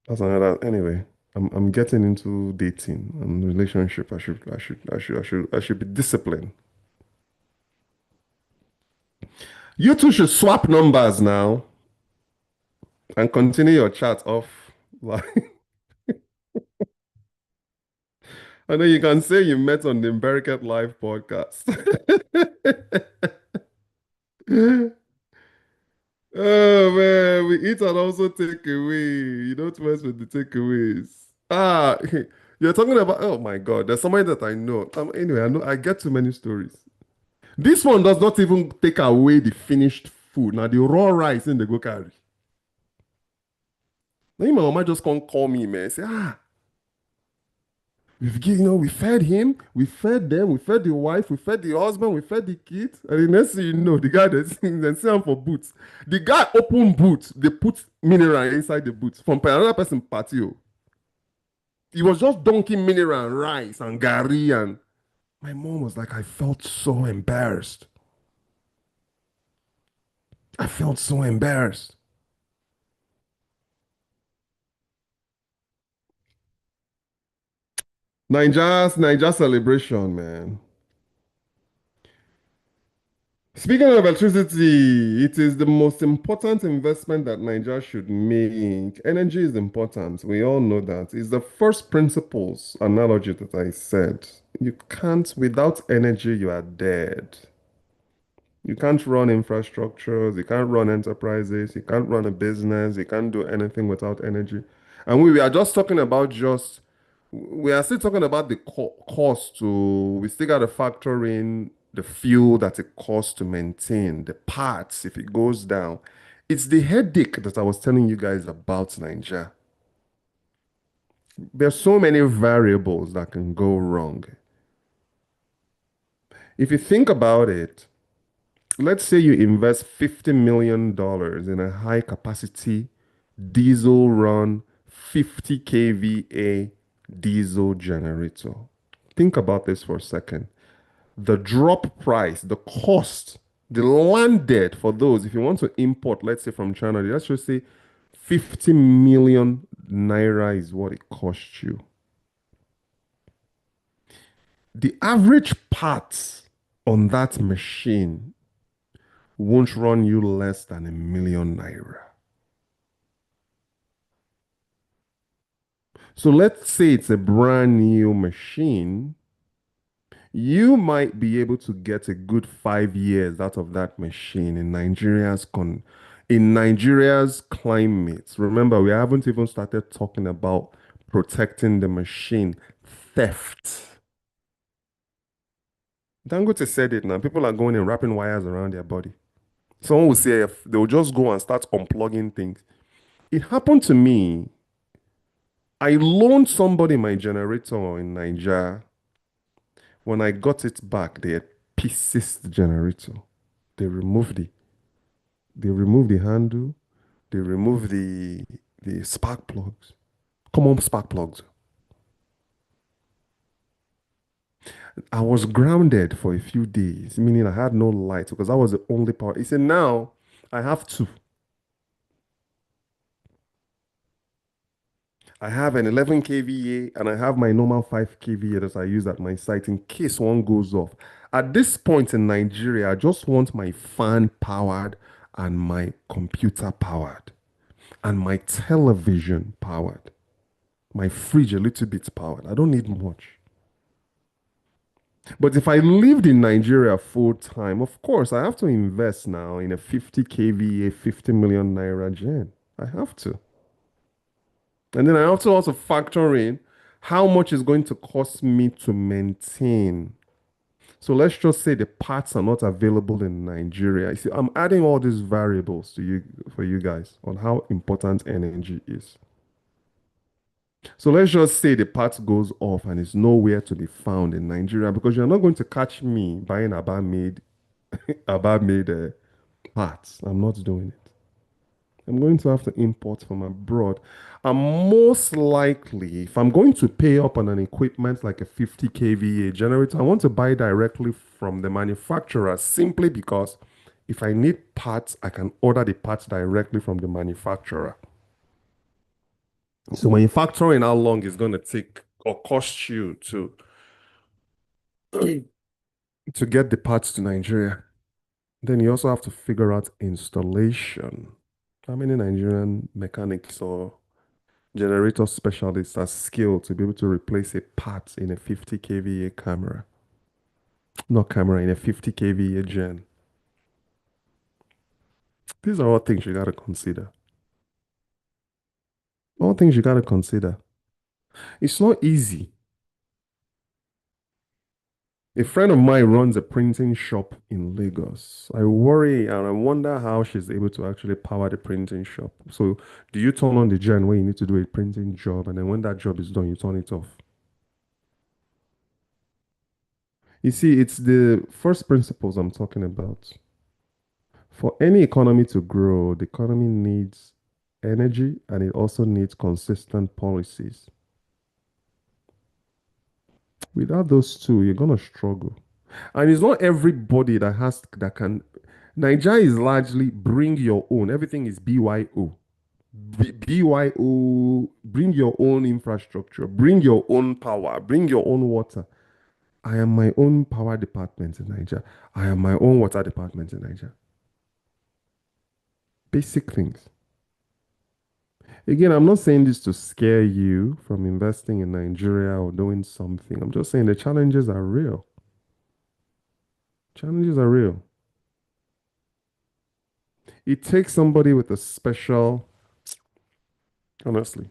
That's another anyway. I'm getting into dating and relationship. I should be disciplined. You two should swap numbers now and continue your chat off. Like, I know you can say you met on the Empirical Live podcast. Oh man, we eat and also take away. You don't mess with the takeaways. Ah, you're talking about. Oh my God, there's somebody that I know. Anyway, I know I get too many stories. This one does not even take away the finished food. Now the raw rice in the go carry. Now my mama just can't call me, man. Say, we've given, we fed him, we fed them, we fed the wife, we fed the husband, we fed the kids. And the next thing you know, the guy that's then sell for boots. The guy open boots, they put mineral inside the boots from another person patio. He was just dunking mineral and rice and gari, and my mom was like, I felt so embarrassed. I felt so embarrassed. Niger celebration, man. Speaking of electricity, it is the most important investment that Nigeria should make. Energy is important. We all know that. It's the first principles analogy that I said. You can't, without energy, you are dead. You can't run infrastructures, you can't run enterprises, you can't run a business, you can't do anything without energy. And we are just talking about we are still talking about the cost to, we still got to factor in the fuel that it costs to maintain, the parts if it goes down. It's the headache that I was telling you guys about Nigeria. There's so many variables that can go wrong. If you think about it, let's say you invest $50 million in a high capacity diesel run 50 kVA diesel generator. Think about this for a second. The drop price, the cost, the landed for those, if you want to import, let's say from China, let's just say 50 million naira is what it costs you. The average parts on that machine won't run you less than a 1 million naira. So let's say it's a brand new machine. You might be able to get a good 5 years out of that machine in Nigeria's climate. Remember, we haven't even started talking about protecting the machine. Theft. Dangote said it now. People are going and wrapping wires around their body. Someone will say they'll just go and start unplugging things. It happened to me. I loaned somebody my generator in Nigeria. When I got it back, they had pieces the generator. They removed it. They removed the handle. They removed the spark plugs. Common spark plugs. I was grounded for a few days, meaning I had no light because that was the only power. He said, now I have two. I have an 11 kVA and I have my normal 5 kVA that I use at my site in case one goes off. At this point in Nigeria, I just want my fan powered and my computer powered and my television powered, my fridge a little bit powered. I don't need much. But if I lived in Nigeria full time, of course, I have to invest now in a 50 kVA, 50 million naira gen. I have to. And then I also factor in how much is going to cost me to maintain. So let's just say the parts are not available in Nigeria. You see, I'm adding all these variables to you for you guys on how important energy is. So let's just say the part goes off and it's nowhere to be found in Nigeria because you're not going to catch me buying Aba made parts. I'm not doing it. I'm going to have to import from abroad. And most likely, if I'm going to pay up on an equipment like a 50 kVA generator, I want to buy directly from the manufacturer simply because if I need parts, I can order the parts directly from the manufacturer. So when you factor in how long it's going to take or cost you to get the parts to Nigeria, then you also have to figure out installation. How many Nigerian mechanics or generator specialists are skilled to be able to replace a part in a 50 kVA camera? Not camera, in a 50 kVA gen. These are all things you got to consider. All things you got to consider. It's not easy. A friend of mine runs a printing shop in Lagos. I worry and I wonder how she's able to actually power the printing shop. So, do you turn on the gen when you need to do a printing job, and then when that job is done, you turn it off? You see, it's the first principles I'm talking about. For any economy to grow, the economy needs energy and it also needs consistent policies. Without those two, you're gonna struggle. And it's not everybody that can. Nigeria is largely bring your own. Everything is BYO. BYO, bring your own infrastructure, bring your own power, bring your own water. I am my own power department in Nigeria. I am my own water department in Nigeria. Basic things. Again, I'm not saying this to scare you from investing in Nigeria or doing something. I'm just saying the challenges are real. Challenges are real. It takes somebody with a special, honestly,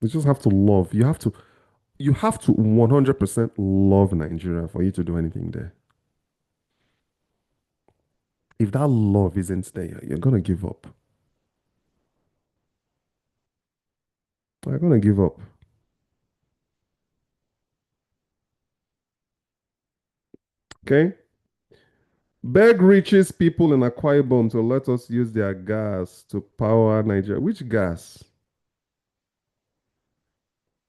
you just have to love. You have to 100% love Nigeria for you to do anything there. If that love isn't there, you're gonna give up. You're gonna give up. Okay? Beg reaches people in Akwa Ibom to let us use their gas to power Nigeria. Which gas?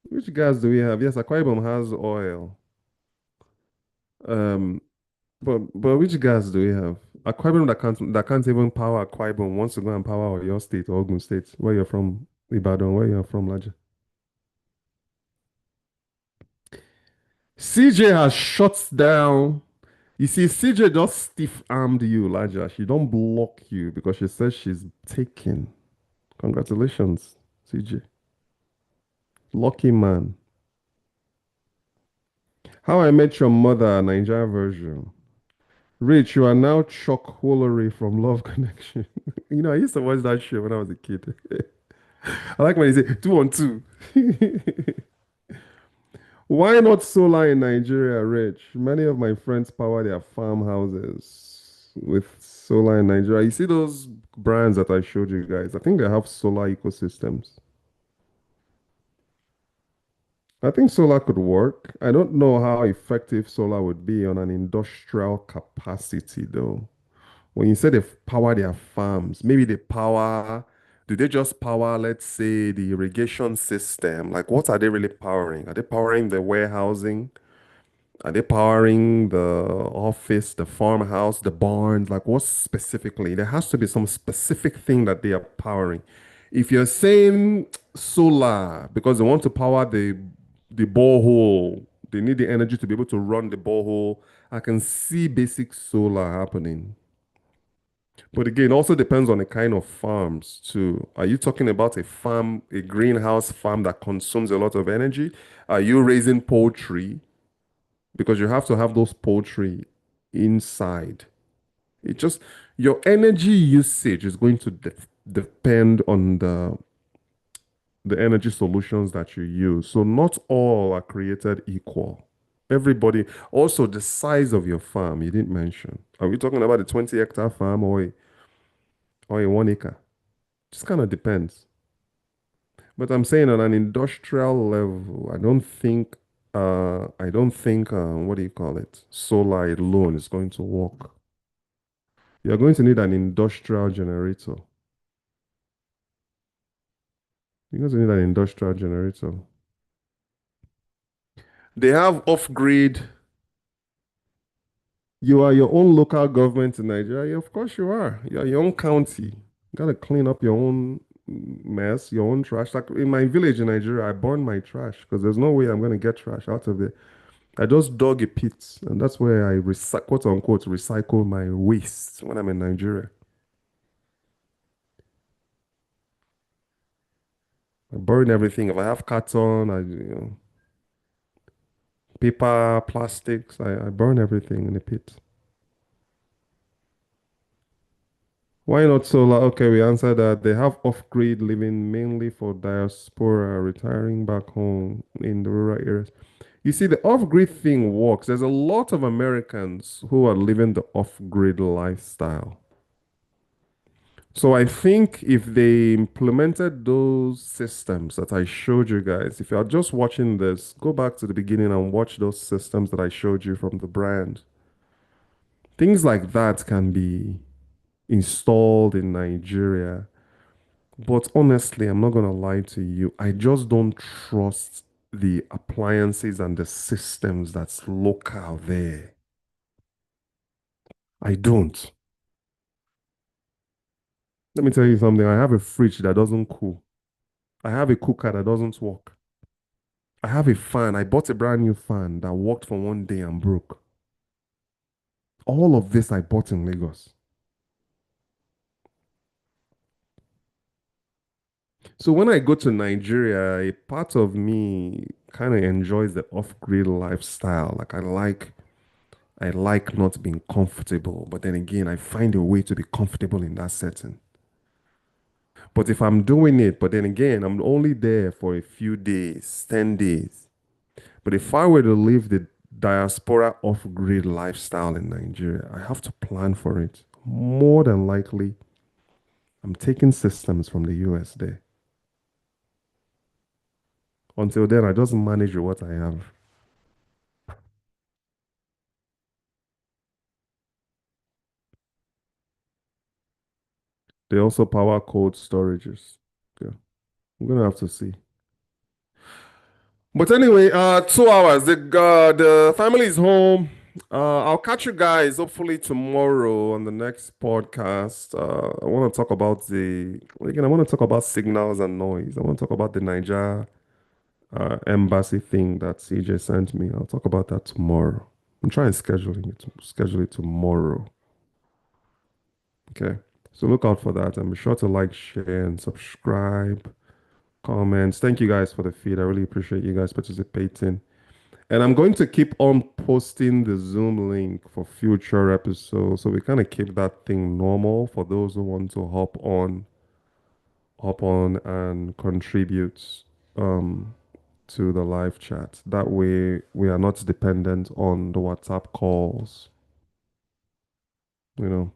Which gas do we have? Yes, Akwa Ibom has oil. Um, but which gas do we have? Akwa Ibom that can't even power Akwa Ibom wants to go and power your state or Ogun State, where you're from, Ibadan, where you're from, Laja. CJ has shut down. You see, CJ just stiff-armed you, Laja. She don't block you because she says she's taken. Congratulations, CJ. Lucky man. How I Met Your Mother, Nigeria version. Rich, you are now chocolate from Love Connection. I used to watch that show when I was a kid. I like when he say 2 on 2. Why not solar in Nigeria, Rich? Many of my friends power their farmhouses with solar in Nigeria. You see those brands that I showed you guys? I think they have solar ecosystems. I think solar could work. I don't know how effective solar would be on an industrial capacity, though. When you say they power their farms, maybe do they just power, let's say, the irrigation system? Like, what are they really powering? Are they powering the warehousing? Are they powering the office, the farmhouse, the barns? Like, what specifically? There has to be some specific thing that they are powering. If you're saying solar because they want to power the borehole, they need the energy to be able to run the borehole. I can see basic solar happening. But again, also depends on the kind of farms too. Are you talking about a farm, a greenhouse farm that consumes a lot of energy? Are you raising poultry? Because you have to have those poultry inside. It just your energy usage is going to depend on the energy solutions that you use. So not all are created equal. Everybody, also the size of your farm, you didn't mention. Are we talking about a 20-hectare farm or a 1 acre? Just kind of depends. But I'm saying on an industrial level, I don't think, what do you call it? Solar alone is going to work. You're going to need an industrial generator. You're going to need an industrial generator. They have off-grid. You are your own local government in Nigeria. Yeah, of course you are. You are your own county. You got to clean up your own mess, your own trash. Like in my village in Nigeria, I burn my trash because there's no way I'm going to get trash out of there. I just dug a pit, and that's where I quote unquote recycle my waste when I'm in Nigeria. I burn everything. If I have carton, paper, plastics, I burn everything in the pit. Why not solar? Okay, we answered that. They have off-grid living mainly for diaspora retiring back home in the rural areas. You see, the off-grid thing works. There's a lot of Americans who are living the off-grid lifestyle. So I think if they implemented those systems that I showed you guys, if you are just watching this, go back to the beginning and watch those systems that I showed you from the brand. Things like that can be installed in Nigeria. But honestly, I'm not going to lie to you. I just don't trust the appliances and the systems that's local there. I don't. Let me tell you something. I have a fridge that doesn't cool. I have a cooker that doesn't work. I have a fan. I bought a brand new fan that worked for one day and broke. All of this I bought in Lagos. So when I go to Nigeria, a part of me kind of enjoys the off-grid lifestyle. Like I like not being comfortable, but then again, I find a way to be comfortable in that setting. But if I'm doing it, but then again, I'm only there for a few days, 10 days. But if I were to live the diaspora off-grid lifestyle in Nigeria, I have to plan for it. More than likely, I'm taking systems from the US there. Until then, I just manage with what I have. They also power cold storages. Yeah, I'm gonna have to see. But anyway, 2 hours. The family is home. I'll catch you guys hopefully tomorrow on the next podcast. I want to talk about again. I want to talk about signals and noise. I want to talk about the Niger embassy thing that CJ sent me. I'll talk about that tomorrow. I'm trying scheduling it schedule it tomorrow. Okay. So look out for that and be sure to like, share, and subscribe. Comments. Thank you guys for the feed. I really appreciate you guys participating. And I'm going to keep on posting the Zoom link for future episodes. So we kind of keep that thing normal for those who want to hop on and contribute um to the live chat. That way we are not dependent on the WhatsApp calls, you know.